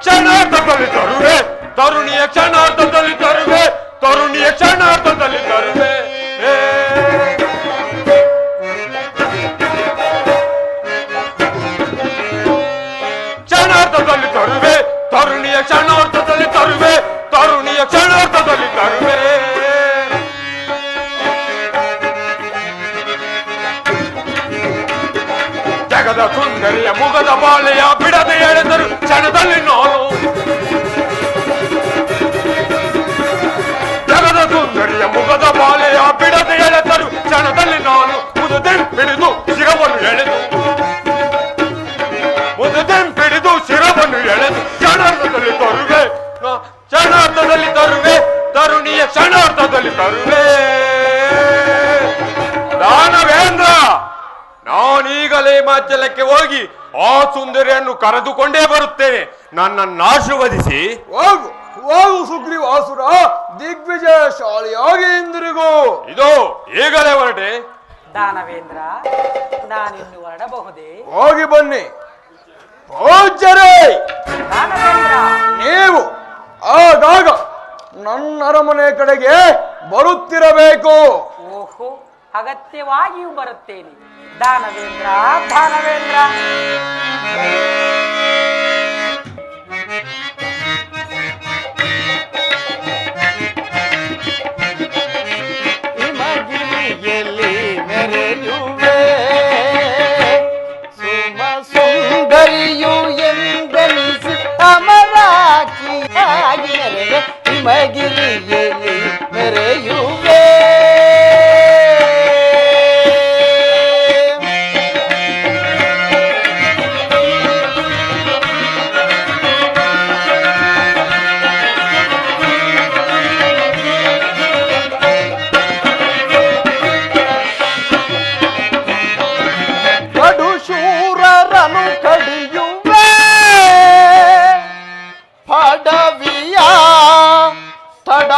ಕ್ಷಣಾರ್ಧದಲ್ಲಿ ತರುವೆ ತರುಣಿಯ, ಕ್ಷಣಾರ್ಧದಲ್ಲಿ ತರುವೆ ತರುಣಿಯ, ಕ್ಷಣಾರ್ಧದಲ್ಲಿ ತರುವೆ. ಕ್ಷಣಾರ್ಧದಲ್ಲಿ ತರುವೆ ತರುಣಿಯ, ಕ್ಷಣಾರ್ಧದಲ್ಲಿ ತರುವೆ ತರುಣಿಯ, ಕ್ಷಣಾರ್ಧದಲ್ಲಿ ತರುವೆ. ಜಗದ ಸುಂದರಿಯ ಮುಗದ ಬಾಳೆಯ ಬಿಡದೆ ಎಳೆದರು ಕ್ಷಣದಲ್ಲಿ ನಾನು. ಜಗದ ಸುಂದರಿಯ ಮುಗದ ಬಾಳೆಯ ಬಿಡದೆ ಎಳೆದರು ಕ್ಷಣದಲ್ಲಿ ನಾನು. ಮುದುದೆಂಪಿಡಿದು ಶಿರವನ್ನು ಎಳೆದು, ಮುದುದೆಂಪಿಡಿದು ಶಿರವನ್ನು ಎಳೆದು ಕ್ಷಣಾರ್ಧದಲ್ಲಿ ತರುವೆ, ಕ್ಷಣಾರ್ಧದಲ್ಲಿ ತರುವೆ ತರುಣಿಯ, ಕ್ಷಣಾರ್ಧದಲ್ಲಿ ತರುವೆ. ದಾನವೇಂದ್ರ, ನಾನೀಗಲೇ ಹಿಮಾಚಲಕ್ಕೆ ಹೋಗಿ ಆ ಸುಂದರಿಯನ್ನು ಕರೆದುಕೊಂಡೇ ಬರುತ್ತೇನೆ. ನನ್ನನ್ನು ಆಶೀರ್ವದಿಸಿ. ಹೋಗು ಹೋಗು ಸುಗ್ರೀವಾಸುರ, ದಿಗ್ವಿಜಯಶಾಲಿಯಾಗಿ ಹಿಂದಿರುಗು. ಇದು ಈಗಲೇ ಹೊರಟೆ. ದಾನವೇಂದ್ರ, ನಾನಿನ್ನು ಹೊರಡಬಹುದೇ? ಹೋಗಿ ಬನ್ನಿ. ಪೂಜ್ಯರೇ, ದಾನವೇಂದ್ರ, ನೀವು ಆಗಾಗ ನನ್ನ ಅರಮನೆ ಕಡೆಗೆ ಬರುತ್ತಿರಬೇಕು. ಓಹೋ, ಅಗತ್ಯವಾಗಿಯೂ ಬರುತ್ತೇನೆ. ದಾನವೇಂದ್ರ, ದಾನವೇಂದ್ರ. ಹಿಮಗಿರಿಯಲ್ಲಿ ಮೆರೆಯುವೆ ಸುಮ ಸುಂದರಿಯು ಎಂದನಿಸಿ ಅಮರಾಕ್ಷಿಯಾಗಿ ಮೆರೆವೆ. ಹಿಮಗಿರಿಯಲ್ಲಿ ಮೆರೆಯುವೆ ಶೂರರನು ಕಡಿಯುವೆ ಪಡವಿಯ ತಡ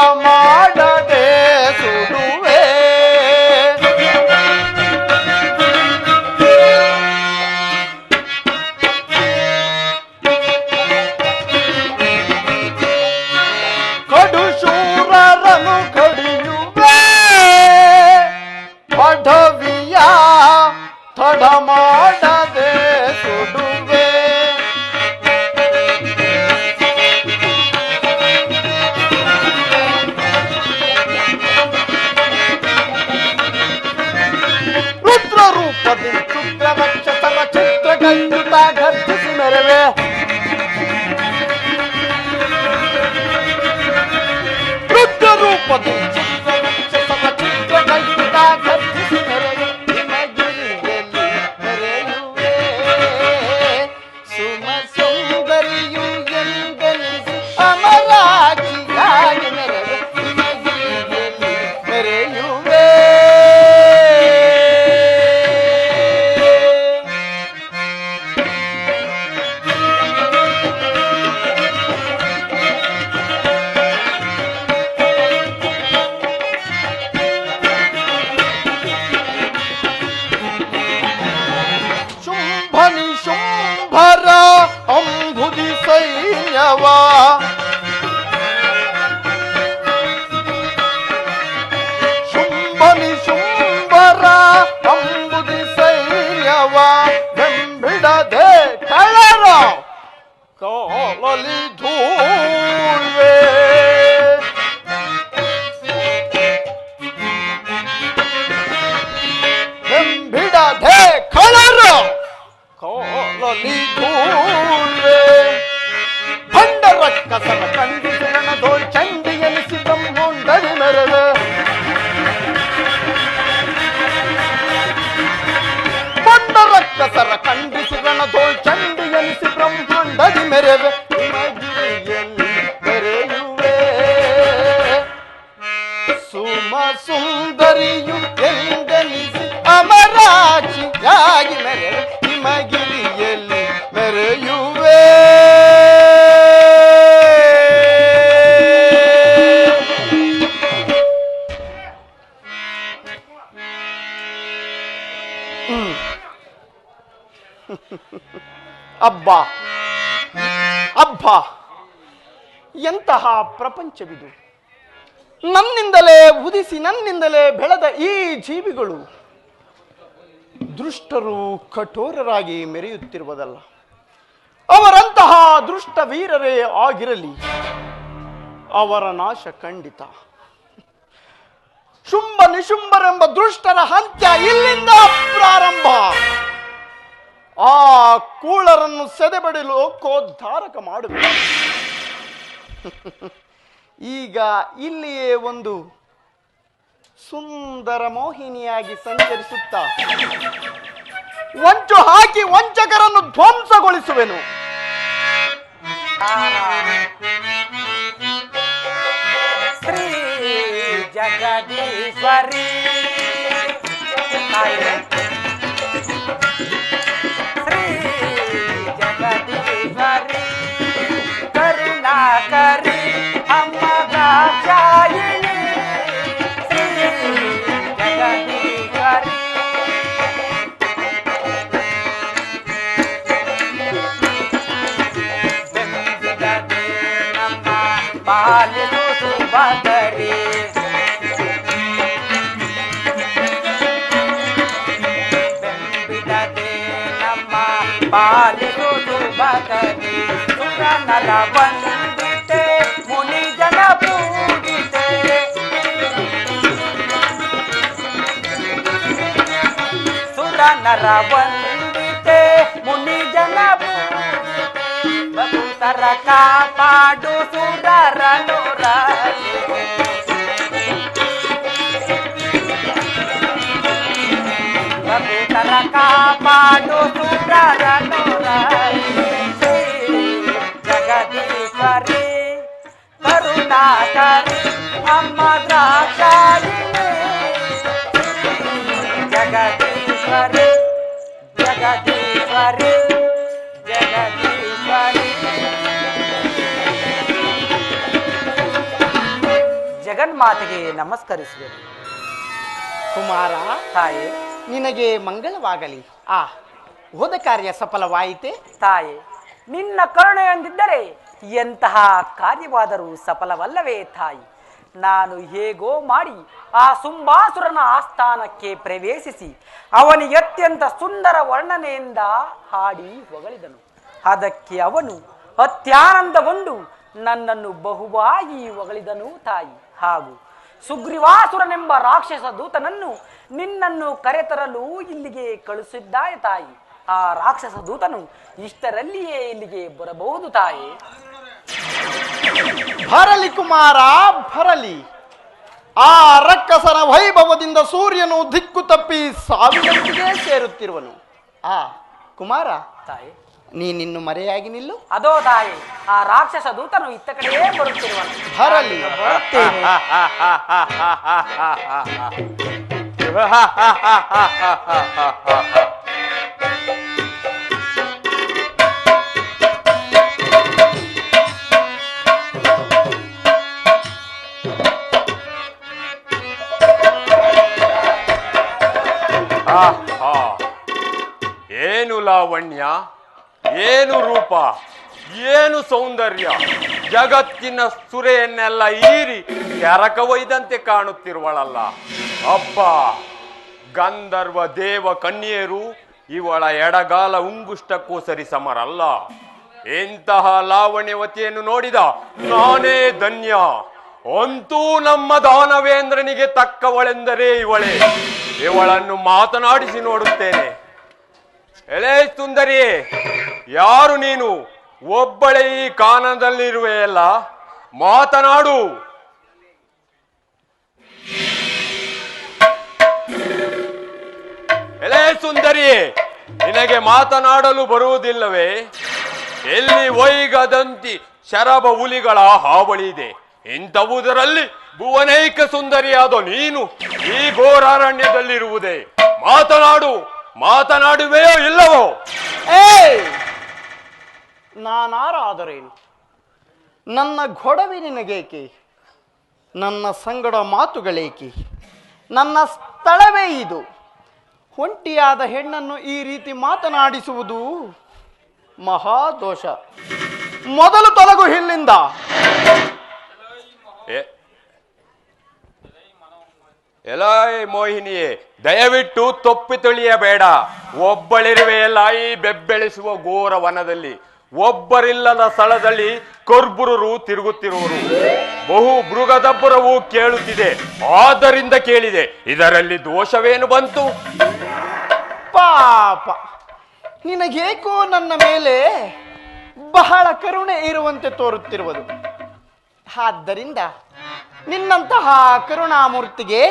ಮೆರೆವೆ ಹಿಮಗಿರಿಯಲ್ಲಿ ಮೆರೆಯುವೆ ಸುಮ ಸುಂದರಿಯು ಎಂದೆನಿಸಿ ಅಮರಾಕ್ಷಿಯಾಗಿ ಮೆರೆವೆ ಹಿಮಗಿರಿಯಲ್ಲಿ ಮೆರೆಯುವೆ ಅಬ್ಬಾ ಅಬ್ಬಾ ಎಂತಹ ಪ್ರಪಂಚವಿದು. ನನ್ನಿಂದಲೇ ಉದಿಸಿ ನನ್ನಿಂದಲೇ ಬೆಳೆದ ಈ ಜೀವಿಗಳು ದುಷ್ಟರು ಕಠೋರರಾಗಿ ಮೆರೆಯುತ್ತಿರುವುದಲ್ಲ. ಅವರಂತಹ ದುಷ್ಟ ವೀರರೇ ಆಗಿರಲಿ, ಅವರ ನಾಶ ಖಂಡಿತ. ಶುಂಭ ನಿಶುಂಭರೆಂಬ ದುಷ್ಟರ ಅಂತ್ಯ ಇಲ್ಲಿಂದ ಪ್ರಾರಂಭ. ಆ ಕೂಳರನ್ನು ಸೆದೆಬಡಿಲು ಕೋದ್ಧಾರಕ ಮಾಡುವೆ. ಈಗ ಇಲ್ಲಿಯೇ ಒಂದು ಸುಂದರ ಮೋಹಿನಿಯಾಗಿ ಸಂಚರಿಸುತ್ತಾ ವಂಚು ಹಾಕಿ ವಂಚಕರನ್ನು ಧ್ವಂಸಗೊಳಿಸುವೆನು. ಶ್ರೀ ಜಗದೀಶ್ವರಿ ಶ್ರೀ ಜಗದೀಶ್ವರಿ ಕರುಣಾಕರಿ ಅಮ್ಮ ದಾಕ್ಷಾಯಿಣಿ ಶ್ರೀ ಜಗದೀಶ್ವರಿ ಬೆಂಬಿಡದೆ ನಮ್ಮ ಪಾಲಿಸು ಸುಭದರಿ ಪಾಲಿಸು ಸುಭಗರಿ ಸುರನರ ವಂದಿತೆ ಮುನಿ ಜನ ಪೂಜಿತೆ ಸುರನರ ವಂದಿತೆ ಮುನಿ ಜನ ಪೂಜಿತೆ ಭಕ್ತರ ಕಾಪಾಡು ಸುರರನು ಭಕ್ತರ ಕಾಪಾಡು ಸುರರನು ಜಗದೀಶ್ವರಿ ಕರುಣಾಕರಿ ಅಮ್ಮ ದಾಕ್ಷಾಯಿಣಿ ಜಗದೀಶ್ವರಿ ಜಗದೀಶ್ವರಿ ಜಗದೀಶ್ವರಿ. ಜಗನ್ಮಾತೆಗೆ ನಮಸ್ಕರಿಸುವೆನು. ಕುಮಾರ, ತಾಯಿ ನಿನಗೆ ಮಂಗಳವಾಗಲಿ. ಹೋದ ಕಾರ್ಯ ಸಫಲವಾಯಿತೆ? ತಾಯಿ ನಿನ್ನ ಕರುಣೆಯೊಂದಿದ್ದರೆ ಎಂತಹ ಕಾರ್ಯವಾದರೂ ಸಫಲವಲ್ಲವೇ ತಾಯಿ? ನಾನು ಹೇಗೋ ಮಾಡಿ ಆ ಸುಂಬಾಸುರನ ಆಸ್ಥಾನಕ್ಕೆ ಪ್ರವೇಶಿಸಿ ಅವನಿಗೆ ಅತ್ಯಂತ ಸುಂದರ ವರ್ಣನೆಯಿಂದ ಹಾಡಿ ಹೊಗಳಿದನು. ಅದಕ್ಕೆ ಅವನು ಅತ್ಯಾನಂದಗೊಂಡು ನನ್ನನ್ನು ಬಹುವಾಗಿ ಹೊಗಳಿದನು ತಾಯಿ. ಹಾಗೂ ಸುಗ್ರೀವಾಸುರನೆಂಬ ರಾಕ್ಷಸ ದೂತನನ್ನು ನಿನ್ನನ್ನು ಕರೆತರಲು ಇಲ್ಲಿಗೆ ಕಳಿಸಿದ್ದಾನೆ ತಾಯಿ. ಆ ರಾಕ್ಷಸ ದೂತನು ಇಷ್ಟರಲ್ಲಿಯೇ ಇಲ್ಲಿಗೆ ಬರಬಹುದು ತಾಯಿ. ಬರಲಿ ಕುಮಾರ, ಬರಲಿ. ಆ ರಕ್ಕಸನ ವೈಭವದಿಂದ ಸೂರ್ಯನು ದಿಕ್ಕು ತಪ್ಪಿ ಸಾವಿನಂತಿಗೆ ಸೇರುತ್ತಿರುವನು. ಕುಮಾರ, ತಾಯಿ ನೀನಿನ್ನು ಮರೆಯಾಗಿ ನಿಲ್ಲು. ಅದೋ ತಾಯಿ, ಆ ರಾಕ್ಷಸ ದೂತನು ಇತ್ತ ಕಡೆಯೇ ಬರುತ್ತಿರುವನು. ಬರಲಿ, ಬರುತ್ತೇನೆ. ಏನು ಲಾವಣ್ಯ, ಏನು ರೂಪ, ಏನು ಸೌಂದರ್ಯ! ಜಗತ್ತಿನ ಸುರೆಯನ್ನೆಲ್ಲ ಈರಿ ಕೆರಕವೊಯ್ದಂತೆ ಕಾಣುತ್ತಿರುವಳಲ್ಲ. ಅಬ್ಬ, ಗಂಧರ್ವ ದೇವ ಕನ್ಯೆಯರು ಇವಳ ಎಡಗಾಲ ಉಂಗುಷ್ಟಕ್ಕೂ ಸರಿಸಮರಲ್ಲ. ಇಂತಹ ಲಾವಣ್ಯವತಿಯನ್ನು ನೋಡಿದ ನಾನೇ ಧನ್ಯ. ಅಂತೂ ನಮ್ಮ ದಾನವೇಂದ್ರನಿಗೆ ತಕ್ಕವಳೆಂದರೆ ಇವಳೇ. ಇವಳನ್ನು ಮಾತನಾಡಿಸಿ ನೋಡುತ್ತೇನೆ. ಎಲೆ ಸುಂದರಿ, ಯಾರು ನೀನು? ಒಬ್ಬಳೇ ಈ ಕಾನದಲ್ಲಿರುವೆಯಲ್ಲ, ಮಾತನಾಡು. ಎಲೆ ಸುಂದರಿ, ನಿನಗೆ ಮಾತನಾಡಲು ಬರುವುದಿಲ್ಲವೇ? ಎಲ್ಲಿ ಒಯ್ಗದಂತಿ ಶರಭ ಹುಲಿಗಳ ಹಾವಳಿ ಇದೆ. ಇಂಥವುದರಲ್ಲಿ ಭುವನೈಕ ಸುಂದರಿಯಾದ ನೀನು ಈ ಘೋರಾರಣ್ಯದಲ್ಲಿರುವುದೇ? ಮಾತನಾಡುವೆಯೋ ಇಲ್ಲವೋ? ನಾನಾರಾದರೇನು? ನನ್ನ ಗೊಡವೆ ನಿನಗೇಕೆ? ನನ್ನ ಸಂಗಡ ಮಾತುಗಳೇಕೆ? ನನ್ನ ಸ್ಥಳವೇ ಇದು. ಒಂಟಿಯಾದ ಹೆಣ್ಣನ್ನು ಈ ರೀತಿ ಮಾತನಾಡಿಸುವುದು ಮಹಾದೋಷ. ಮೊದಲು ತೊಲಗು ಇಲ್ಲಿಂದ. ಎಲಾಯ್ ಮೋಹಿನಿಯೇ, ದಯವಿಟ್ಟು ತೊಪ್ಪಿ ತೊಳಿಯಬೇಡ. ಒಬ್ಬಳಿರುವೆಯಲ್ಲ ಈ ಬೆಬ್ಬೆಳಿಸುವ ಘೋರ ವನದಲ್ಲಿ. ಒಬ್ಬರಿಲ್ಲದ ಸ್ಥಳದಲ್ಲಿ ಕರ್ಬುರರು ತಿರುಗುತ್ತಿರುವರು. ಬಹು ಮೃಗದಬ್ಬರವು ಕೇಳುತ್ತಿದೆ, ಆದ್ದರಿಂದ ಕೇಳಿದೆ. ಇದರಲ್ಲಿ ದೋಷವೇನು ಬಂತು? ಪಾಪ, ನಿನಗೇಕೋ ನನ್ನ ಮೇಲೆ ಬಹಳ ಕರುಣೆ ಇರುವಂತೆ ತೋರುತ್ತಿರುವುದು. ಆದ್ದರಿಂದ ನಿನ್ನಂತಹ ಕರುಣಾಮೂರ್ತಿಗೆ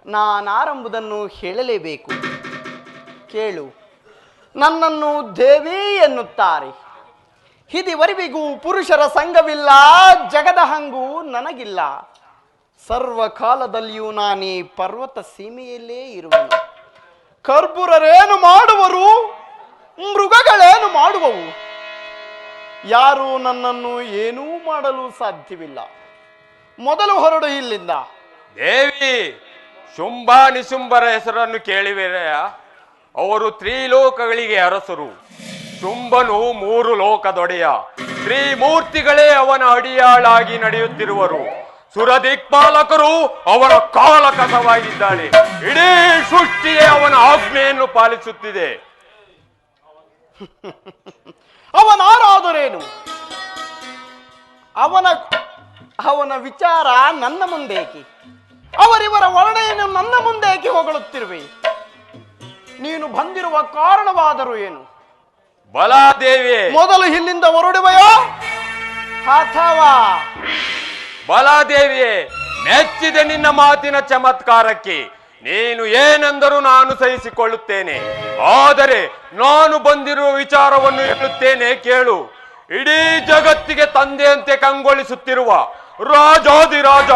ನಾನಾರಂಬುದನ್ನು ಹೇಳಲೇಬೇಕು. ಕೇಳು, ನನ್ನನ್ನು ದೇವಿ ಎನ್ನುತ್ತಾರೆ. ಇದುವರೆವಿಗೂ ಪುರುಷರ ಸಂಘವಿಲ್ಲ, ಜಗದ ಹಂಗು ನನಗಿಲ್ಲ. ಸರ್ವಕಾಲದಲ್ಲಿಯೂ ನಾನೀ ಪರ್ವತ ಸೀಮೆಯಲ್ಲೇ ಇರುವೆನು. ಕರ್ಬುರರೇನು ಮಾಡುವರು, ಮೃಗಗಳೇನು ಮಾಡುವವು, ಯಾರೂ ನನ್ನನ್ನು ಏನೂ ಮಾಡಲು ಸಾಧ್ಯವಿಲ್ಲ. ಮೊದಲು ಹೊರಡು ಇಲ್ಲಿಂದ. ದೇವಿ, ಶುಂಭ ನಿಶುಂಭರ ಹೆಸರನ್ನು ಕೇಳಿವೆರೆಯ? ಅವರು ತ್ರಿಲೋಕಗಳಿಗೆ ಅರಸರು. ಶುಂಭನು 3 ಲೋಕದೊಡೆಯ. ತ್ರಿಮೂರ್ತಿಗಳೇ ಅವನ ಅಡಿಯಾಳಾಗಿ ನಡೆಯುತ್ತಿರುವರು. ಸುರದಿಕ್ಪಾಲಕರು ಅವನ ಕಾಲಕಸವಾಗಿದ್ದಾಳೆ. ಇಡೀ ಸೃಷ್ಟಿಯೇ ಅವನ ಆಜ್ಞೆಯನ್ನು ಪಾಲಿಸುತ್ತಿದೆ. ಅವನಾರಾದರೇನು? ಅವನ ವಿಚಾರ ನನ್ನ ಮುಂದೇಕೆ? ಅವರಿವರ ವರ್ಣೆಯನ್ನು ನನ್ನ ಮುಂದೇಕೆ ಹೊಗಳುತ್ತಿರುವೆ? ನೀನು ಬಂದಿರುವ ಕಾರಣವಾದರೂ ಏನು? ಬಲಾದೇವಿ, ಮೊದಲು ಇಲ್ಲಿಂದ ಹೊರಡುವೆಯೋ ಅಥವಾ? ಬಲಾದೇವಿಯೇ, ಮೆಚ್ಚಿದೆ ನಿನ್ನ ಮಾತಿನ ಚಮತ್ಕಾರಕ್ಕೆ. ನೀನು ಏನೆಂದರೂ ನಾನು ಸಹಿಸಿಕೊಳ್ಳುತ್ತೇನೆ. ಆದರೆ ನಾನು ಬಂದಿರುವ ವಿಚಾರವನ್ನು ಹೇಳುತ್ತೇನೆ, ಕೇಳು. ಇಡೀ ಜಗತ್ತಿಗೆ ತಂದೆಯಂತೆ ಕಂಗೊಳಿಸುತ್ತಿರುವ ರಾಜಾದಿರಾಜ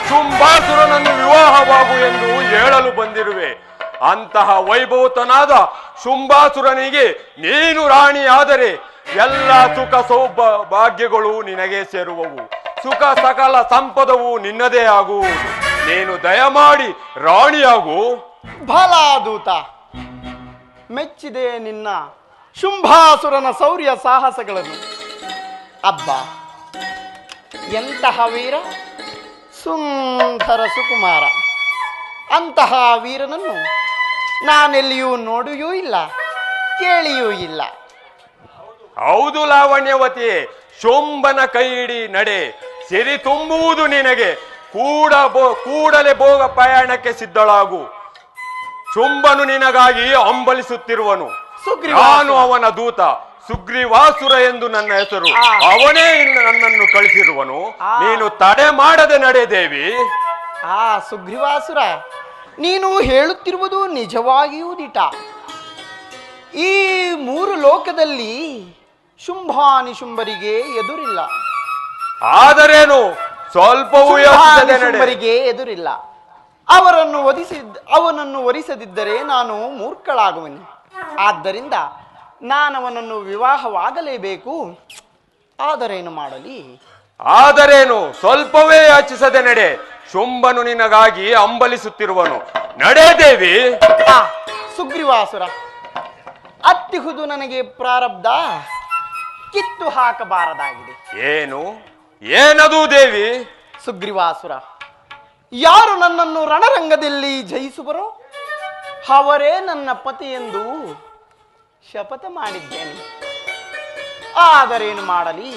ಶುಂಭಾಸುರನನ್ನು ವಿವಾಹವಾಗು ಎಂದು ಹೇಳಲು ಬಂದಿರುವೆ. ಅಂತಹ ವೈಭವತನಾದ ಶುಂಭಾಸುರನಿಗೆ ನೀನು ರಾಣಿಯಾದರೆ ಎಲ್ಲ ಸುಖ ಸೌಭಾಗ್ಯಗಳು ನಿನಗೆ ಸೇರುವವು. ಸುಖ ಸಕಲ ಸಂಪದವು ನಿನ್ನದೇ ಆಗುವುದು. ನೀನು ದಯಮಾಡಿ ರಾಣಿಯಾಗು. ಭಲಾದೂತ, ಮೆಚ್ಚಿದೆ ನಿನ್ನ ಶುಂಭಾಸುರನ ಶೌರ್ಯ ಸಾಹಸಗಳನ್ನು. ಅಬ್ಬ, ಎಂತಹ ವೀರ, ಸುಂದರ ಸುಕುಮಾರ. ಅಂತಹ ವೀರನನ್ನು ನಾನೆಲ್ಲಿಯೂ ನೋಡಿಯೂ ಇಲ್ಲ, ಕೇಳಿಯೂ ಇಲ್ಲ. ಹೌದು ಲಾವಣ್ಯವತಿ, ಶುಂಭನ ಕೈ ಹಿಡಿ ನಡೆ. ಸಿರಿ ತುಂಬುವುದು ನಿನಗೆ. ಕೂಡಲೇ ಭೋಗ ಪ್ರಯಾಣಕ್ಕೆ ಸಿದ್ಧಳಾಗು. ಶುಂಭನು ನಿನಗಾಗಿ ಹಂಬಲಿಸುತ್ತಿರುವನು. ನಾನು ಅವನ ದೂತ, ಸುಗ್ರೀವಾಸುರ ಎಂದು ನನ್ನ ಹೆಸರು. ಅವನೇ ನನ್ನನ್ನು ಕಳಿಸಿರುವನು. ನೀನು ತಡೆ ಮಾಡದೆ ನಡೆ ದೇವಿ. ಸುಗ್ರೀವಾಸುರ, ನೀನು ಹೇಳುತ್ತಿರುವುದು ನಿಜವಾಗಿಯೂ ದಿಟ. ಈ 3 ಲೋಕದಲ್ಲಿ ಶುಂಭಾನಿಶುಂಭರಿಗೆ ಎದುರಿಲ್ಲ. ಆದರೇನು ಸ್ವಲ್ಪವೂ ಶುಂಭಾನಿಶುಂಭರಿಗೆ ಎದುರಿಲ್ಲ. ಅವನನ್ನು ವರಿಸದಿದ್ದರೆ ನಾನು ಮೂರ್ಖಳಾಗುವೆನು. ಆದ್ದರಿಂದ ನಾನವನನ್ನು ವಿವಾಹವಾಗಲೇಬೇಕು. ಆದರೇನು ಮಾಡಲಿ? ಆದರೇನು ಸ್ವಲ್ಪವೇ ಯಾಚಿಸದೆ ನಡೆ. ಶುಂಭನು ನಿನಗಾಗಿ ಹಂಬಲಿಸುತ್ತಿರುವನು. ನಡೆ ದೇವಿ. ಸುಗ್ರೀವಾಸುರ, ಅತ್ತಿಹುದು ನನಗೆ ಪ್ರಾರಬ್ಧ ಕಿತ್ತು ಹಾಕಬಾರದಾಗಿದೆ. ಏನದು ದೇವಿ? ಸುಗ್ರೀವಾಸುರ, ಯಾರು ನನ್ನನ್ನು ರಣರಂಗದಲ್ಲಿ ಜಯಿಸುವರೋ ಅವರೇ ನನ್ನ ಪತಿ ಎಂದು ಶಪಥ ಮಾಡಿದ್ದೇನೆ. ಆದರೇನು ಮಾಡಲಿ?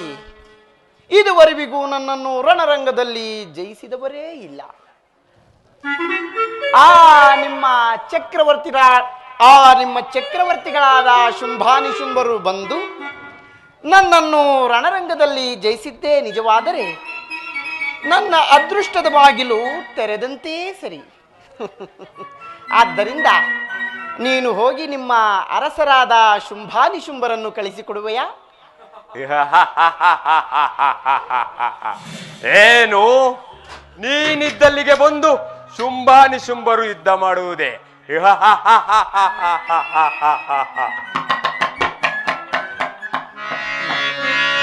ಇದುವರೆವಿಗೂ ನನ್ನನ್ನು ರಣರಂಗದಲ್ಲಿ ಜಯಿಸಿದವರೇ ಇಲ್ಲ. ನಿಮ್ಮ ಚಕ್ರವರ್ತಿಗಳಾದ ಶುಂಭಾನಿಶುಂಭರು ಬಂದು ನನ್ನನ್ನು ರಣರಂಗದಲ್ಲಿ ಜಯಿಸಿದ್ದೇ ನಿಜವಾದರೆ ನನ್ನ ಅದೃಷ್ಟದ ಬಾಗಿಲು ತೆರೆದಂತೆ ಸರಿ. ಆದ್ದರಿಂದ ನೀನು ಹೋಗಿ ನಿಮ್ಮ ಅರಸರಾದ ಶುಂಭಾನಿಶುಂಭರನ್ನು ಕಳಿಸಿಕೊಡುವೆಯಾ? ಏನು ನೀನಿದ್ದಲ್ಲಿಗೆ ಬಂದು ಶುಂಭಾನಿಶುಂಭರು ಯುದ್ಧ ಮಾಡುವುದೇ?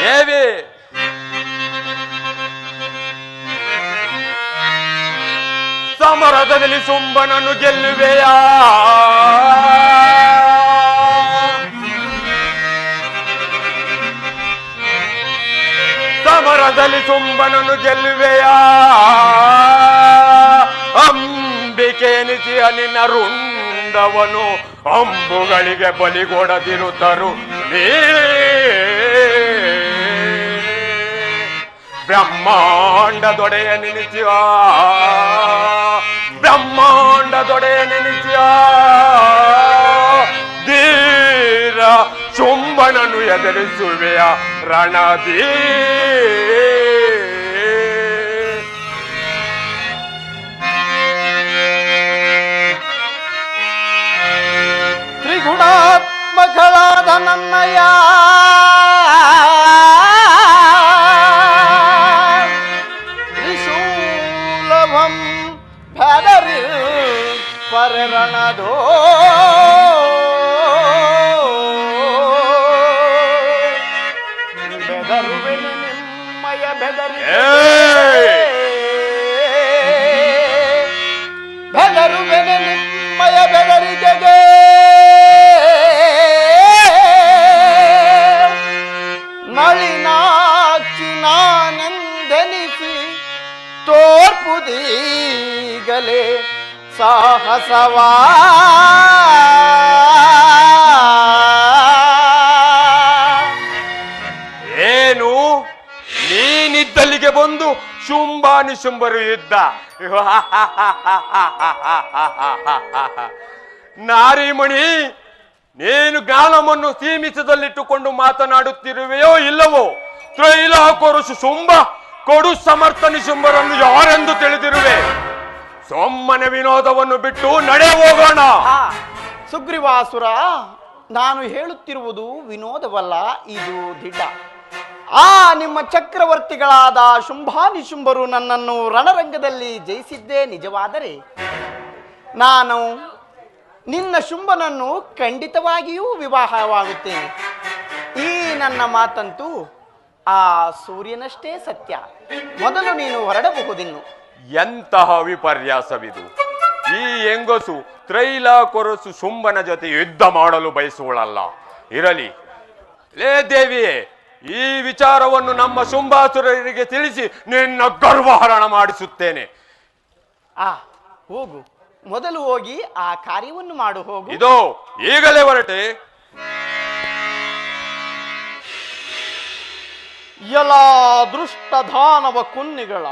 ದೇವಿ, ಸಮರದಲ್ಲಿ ಶುಂಭನನ್ನು ಗೆಲ್ಲುವೆಯಾ? ಸಮರದಲ್ಲಿ ಶುಂಭನನ್ನು ಗೆಲ್ಲುವೆಯಾ? ಅಂಬಿಕೆ ಎನಿಸಿಯ ನಿನ್ನ ರುಂಡವನು ಅಂಬುಗಳಿಗೆ ಬಲಿಗೊಡದಿರುತ್ತರು ನೀ. ಬ್ರಹ್ಮಾಂಡದೊಡೆಯ ನೆನೆಸಿಯ, ಬ್ರಹ್ಮಾಂಡದೊಡೆಯ ನೆನೆಸಿಯ ಧೀರ ಶುಂಭನನ್ನು ಎದುರಿಸುವೆಯ ರಣಧೀ. ತ್ರಿಗುಣಾತ್ಮಕಳಾದ ನನ್ನಯ್ಯ ತ್ರಿಶೂಲಭಂ ಭದರಿ ಪರರಣದೋ ಬೆದರುವೆನು ನಿಮ್ಮಯ ಬೆದರಿ ಬೆದರುವೆನು ನಿಮ್ಮಯ ಬೆದರಿಕೆಗೆ ನಳಿನಾಕ್ಷಿ ನಾನೆಂದೆನಿಸಿ ತೋರ್ಪುದೀಗಲೇ ಸಾಹಸವಾ. ಏನು ನೀನಿದ್ದಲ್ಲಿಗೆ ಬಂದು ಶುಂಭಾನಿಶುಂಭರು ಯುದ್ಧ? ನಾರಿಮಣಿ, ನೀನು ಜ್ಞಾನವನ್ನು ಸೀಮಿತದಲ್ಲಿಟ್ಟುಕೊಂಡು ಮಾತನಾಡುತ್ತಿರುವೆಯೋ ಇಲ್ಲವೋ? ತ್ರೈಲೋಕರುಷು ಶುಂಭ ಕೊಡು ಸಮರ್ಥ ನಿಶುಂಭರನ್ನು ಯಾರೆಂದು ತಿಳಿದಿರುವೆ? ಸೊಮ್ಮನೆ ವಿನೋದವನ್ನು ಬಿಟ್ಟು ನಡೆ ಹೋಗೋಣ. ಸುಗ್ರೀವಾಸುರ, ನಾನು ಹೇಳುತ್ತಿರುವುದು ವಿನೋದವಲ್ಲ, ಇದು ದಿಡ್ಡ. ಆ ನಿಮ್ಮ ಚಕ್ರವರ್ತಿಗಳಾದ ಶುಂಭಾನಿಶುಂಭರು ನನ್ನನ್ನು ರಣರಂಗದಲ್ಲಿ ಜಯಿಸಿದ್ದೇ ನಿಜವಾದರೆ ನಾನು ನಿನ್ನ ಶುಂಭನನ್ನು ಖಂಡಿತವಾಗಿಯೂ ವಿವಾಹವಾಗುತ್ತೇನೆ. ಈ ನನ್ನ ಮಾತಂತೂ ಆ ಸೂರ್ಯನಷ್ಟೇ ಸತ್ಯ. ಮೊದಲು ನೀನು ಹೊರಡಬಹುದಿನ್ನು. ಎಂತಹ ವಿಪರ್ಯಾಸವಿದು! ಈ ಹೆಂಗಸು ತ್ರೈಲೋಕರುಷು ಶುಂಭನ ಜೊತೆ ಯುದ್ಧ ಮಾಡಲು ಬಯಸುವಳಲ್ಲ. ಇರಲಿ, ಲೇ ದೇವಿಯೇ, ಈ ವಿಚಾರವನ್ನು ನಮ್ಮ ಶುಂಭಾಸುರರಿಗೆ ತಿಳಿಸಿ ನಿನ್ನ ಗರ್ವಹರಣ ಮಾಡಿಸುತ್ತೇನೆ. ಹೋಗು, ಮೊದಲು ಹೋಗಿ ಆ ಕಾರ್ಯವನ್ನು ಮಾಡು. ಹೋಗು. ಇದೋ ಈಗಲೇ ಹೊರಟೆ. ಎಲ್ಲ ದೃಷ್ಟ ದಾನವ ಕುನ್ನಿಗಳ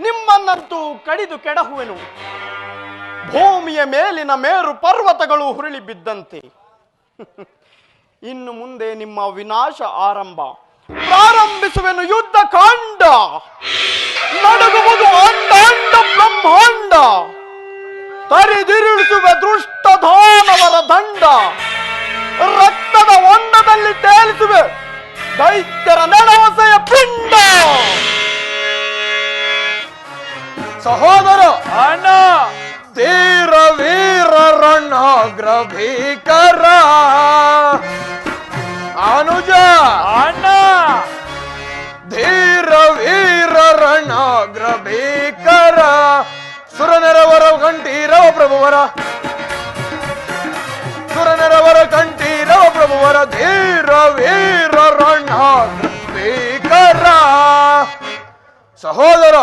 ನಿಮ್ಮನ್ನಂತೂ ಕಡಿದು ಕೆಡಹುವೆನು. ಭೂಮಿಯ ಮೇಲಿನ ಮೇರು ಪರ್ವತಗಳು ಹುರುಳಿ ಬಿದ್ದಂತೆ ಇನ್ನು ಮುಂದೆ ನಿಮ್ಮ ವಿನಾಶ ಆರಂಭ. ಪ್ರಾರಂಭಿಸುವೆನು ಯುದ್ಧ ಕಾಂಡ. ನಡುಗುವುದು ಅಂಡ ಬ್ರಹ್ಮಾಂಡ. ತರಿದಿರುಳಿಸುವೆ ದೃಷ್ಟ ದಾನವರ ದಂಡ. ರಕ್ತದ ಹೊಂಡದಲ್ಲಿ ತೇಲಿಸುವೆ ದೈತ್ಯರ ನಡವಸೆಯ ಪಿಂಡ. ಸಹೋದರ ಅಣ್ಣ, ತೀರ ವೀರ ರಣಾಗ್ರ ಭೀಕರ ಅನುಜ ಅಣ್ಣ, ಧೀರ ವೀರ ರಣಾಗ್ರ ಭೀಕರ ಸುರನೆರವರ ಕಂಠೀರವ ಪ್ರಭುವರ, ಸುರನೆರವರ ಕಂಠೀರವ ಪ್ರಭುವರ ಧೀರ ವೀರ ರಣಾಗ್ರ ಭೀಕರ. ಸಹೋದರ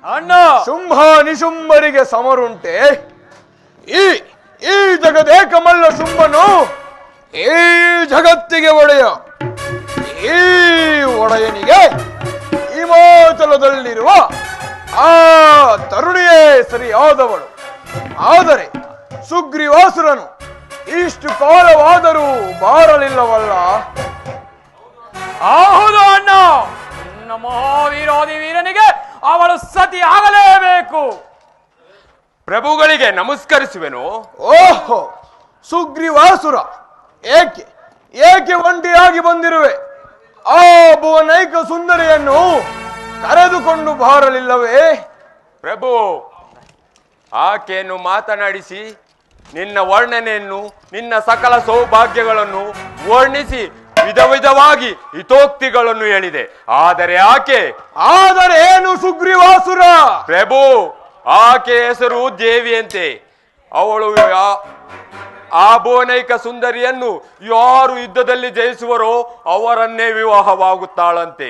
ಅಣ್ಣ, ಶುಂಭ ನಿಶುಂಭರಿಗೆ ಸಮರುಂಟೆ? ಈ ಈ ಜಗದೇಕಮಲ್ಲ ಶುಂಭನು ಈ ಜಗತ್ತಿಗೆ ಒಡೆಯ. ಈ ಒಡೆಯನಿಗೆ ಹಿಮಾಚಲದಲ್ಲಿರುವ ಆ ತರುಣಿಯೇ ಸರಿಯಾದವಳು. ಆದರೆ ಸುಗ್ರೀವಾಸುರನು ಇಷ್ಟು ಕಾಲವಾದರೂ ಬಾರಲಿಲ್ಲವಲ್ಲ. ಹೌದು ಅಣ್ಣ, ನಿನ್ನ ಮಹಾವೀರಾದಿ ವೀರನಿಗೆ ಅವಳು ಸತಿ ಆಗಲೇಬೇಕು. ಪ್ರಭುಗಳಿಗೆ ನಮಸ್ಕರಿಸುವೆನು. ಓಹೋ, ಸುಗ್ರೀವಾಸುರ, ಏಕೆ ಏಕೆ ಒಂಟಿಯಾಗಿ ಬಂದಿರುವೆ? ಆ ಭುವನೈಕ ಸುಂದರಿಯನ್ನು ಕರೆದುಕೊಂಡು ಬಾರಲಿಲ್ಲವೇ? ಪ್ರಭು, ಆಕೆಯನ್ನು ಮಾತನಾಡಿಸಿ ನಿನ್ನ ವರ್ಣನೆಯನ್ನು, ನಿನ್ನ ಸಕಲ ಸೌಭಾಗ್ಯಗಳನ್ನು ವರ್ಣಿಸಿ ವಿಧ ವಿಧವಾಗಿ ಹಿತೋಕ್ತಿಗಳನ್ನು ಹೇಳಿದೆ. ಆದರೆ ಏನು ಸುಗ್ರೀವಾಸುರ? ಪ್ರಭು, ಆಕೆ ಹೆಸರು ದೇವಿಯಂತೆ. ಅವಳು ಆ ಭುವನೈಕ ಸುಂದರಿಯನ್ನು ಯಾರು ಯುದ್ಧದಲ್ಲಿ ಜಯಿಸುವರೋ ಅವರನ್ನೇ ವಿವಾಹವಾಗುತ್ತಾಳಂತೆ.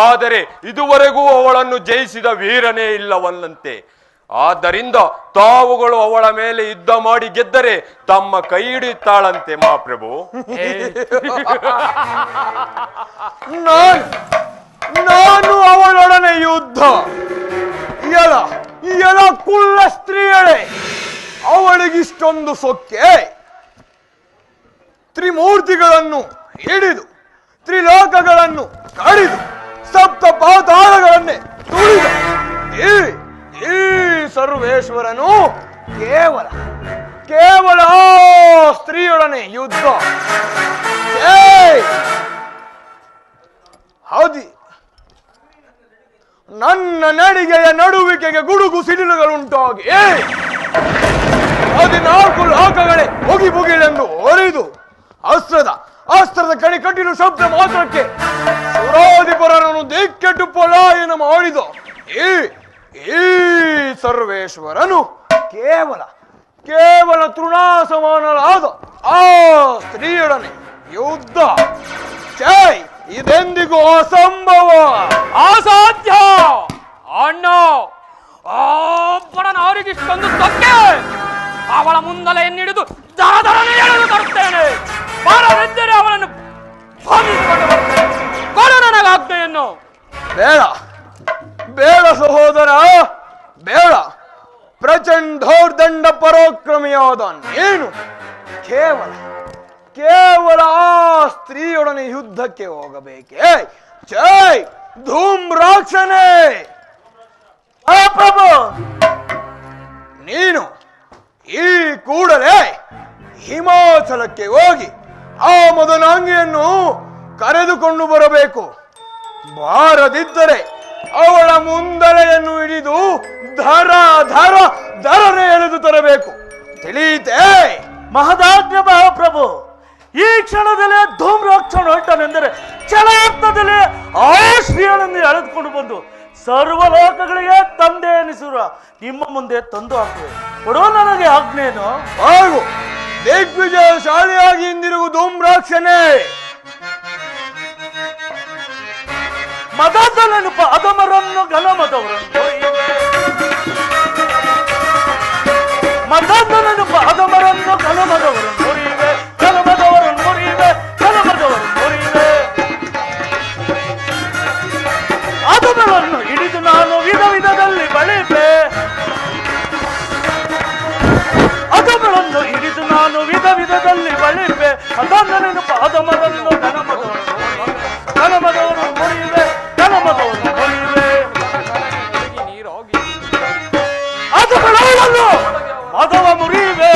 ಆದರೆ ಇದುವರೆಗೂ ಅವಳನ್ನು ಜಯಿಸಿದ ವೀರನೇ ಇಲ್ಲವಲ್ಲಂತೆ. ಆದ್ದರಿಂದ ತಾವುಗಳು ಅವಳ ಮೇಲೆ ಯುದ್ಧ ಮಾಡಿ ಗೆದ್ದರೆ ತಮ್ಮ ಕೈ ಹಿಡಿಯುತ್ತಾಳಂತೆ ಮಹಾಪ್ರಭು. ನಾನು ಅವಳೊಡನೆ ಯುದ್ಧ? ಎಲ ಕುಳ್ಳ ಸ್ತ್ರೀಯಳೆ, ಅವಳಿಗಿಷ್ಟೊಂದು ಸೊಕ್ಕೆ? ತ್ರಿಮೂರ್ತಿಗಳನ್ನು ಹಿಡಿದು ತ್ರಿಲೋಕಗಳನ್ನು ಕಡಿದು ಸಪ್ತ ಪಾತಾಳಗಳನ್ನೇ ತುಳಿದ ಈ ಸರ್ವೇಶ್ವರನು ಕೇವಲ ಸ್ತ್ರೀಯೊಡನೆ ಯುದ್ಧ? ಹೌದಿ, ನನ್ನ ನಡಿಗೆಯ ನಡುವಿಕೆಗೆ ಗುಡುಗು ಸಿಡಿಲುಗಳುಂಟಾಗಿ 14 ಲೋಕಗಳೇ ಬುಗಿಲೆಂದು ಹೊರಿದು ಅಸ್ತ್ರದ ಕಣಿ ಕಟ್ಟಿನ ಶಬ್ದ ಮಾತ್ರಕ್ಕೆ ಸುರಾಧಿಪರನನ್ನು ದಿಕ್ಕೆಟ್ಟು ಪಲಾಯನ ಮಾಡಿದ ಈ ಸರ್ವೇಶ್ವರನು ಕೇವಲ ತೃಣಾಸಮಾನಳಾದ ಆ ಸ್ತ್ರೀಯೊಡನೆ ಯುದ್ಧ? ಇದೆಂದಿಗೂ ಅಸಂಭವ, ಅಸಾಧ್ಯ. ಅಣ್ಣ, ಅವರಿಗಿಷ್ಟೊಂದು ಸೊಕ್ಕೆ? ಅವಳ ಮುಂದಲೆ ಎನ್ನಿಡಿದು ದರದರನೆ ಎಳೆದು ತರುತ್ತೇನೆ. ಬಾರವೆಂದರೆ ಅವಳನ್ನು ಭಾವಿಸಿಕೊಂಡು ಬರುತ್ತೇನೆ. ಕೊಡು ನನಗೆ ಆಜ್ಞೆಯನ್ನು. ಬೇಡ ಸಹೋದರ, ಬೇಡ. ಪ್ರಚಂಡೋರ್ದಂಡ ಪರಾಕ್ರಮಿಯಾದ ನೀನು ಕೇವಲ ಆ ಸ್ತ್ರೀಯೊಡನೆ ಯುದ್ಧಕ್ಕೆ ಹೋಗಬೇಕೆ? ಧೂಮ್ರಾಕ್ಷನೇ! ಪ್ರಭು, ನೀನು ಈ ಕೂಡಲೇ ಹಿಮಾಚಲಕ್ಕೆ ಹೋಗಿ ಆ ಮದನಾಂಗಿಯನ್ನು ಕರೆದುಕೊಂಡು ಬರಬೇಕು. ಬಾರದಿದ್ದರೆ ಅವಳ ಮುಂದಲೆಯನ್ನು ಹಿಡಿದು ಧರನೆ ಎಳೆದು ತರಬೇಕು. ತಿಳಿಯಿತೇ? ಮಹದಾಜ್ಞೆ ಮಹಾಪ್ರಭು. ಈ ಕ್ಷಣದಲ್ಲೇ ಧೂಮ್ರಾಕ್ಷಣ ಹೊರಟನೆಂದರೆ ಕ್ಷಣಾರ್ಥದಲ್ಲೇ ಆ ಶ್ರೀಯನ್ನು ಎಳೆದುಕೊಂಡು ಬಂದು ಸರ್ವಲೋಕಗಳಿಗೆ ತಂದೆ ಎನಿಸುವ ನಿಮ್ಮ ಮುಂದೆ ತಂದು ಹಾಕುವೆ. ಕೊಡೋ ನನಗೆ ಆಜ್ಞೆಯನ್ನು. ಹಾಗೂ ದಿಗ್ವಿಜಯಶಾಲಿಯಾಗಿ ಹಿಂದಿರುಗು ಧೂಮ್ರಾಕ್ಷನೇ. ಮದದ ನೆನಪು ಅದಮರನ್ನು ಘನಮದವರನ್ನು ಮದದ ನೆನಪು ಅದಮರನ್ನು ಘನಮದವರನ್ನು ಮುರಿಯುವೆ, ಘನಮದವರನ್ನು ಮುರಿಯುವೆ, ಘನಮದವರನ್ನು ಮುರಿಯುವೆ. ಅದಮರನ್ನು ಹಿಡಿದು ನಾನು ವಿಧ ವಿಧದಲ್ಲಿ ಬಳಿಪೆ. ಅದಮರನ್ನು ಹಿಡಿದು ನಾನು ವಿಧ ವಿಧದಲ್ಲಿ ಬಳಿಪೆ. ಅದನ್ನ ನೆನಪು ಅದಮರನ್ನು ಘನಮದವರು ಮುರಿಯುವೆ, ಘನಮದವರು ಮುರಿಯುವೆ. ಅದು ಮದವ ಮುರಿಯುವೆ.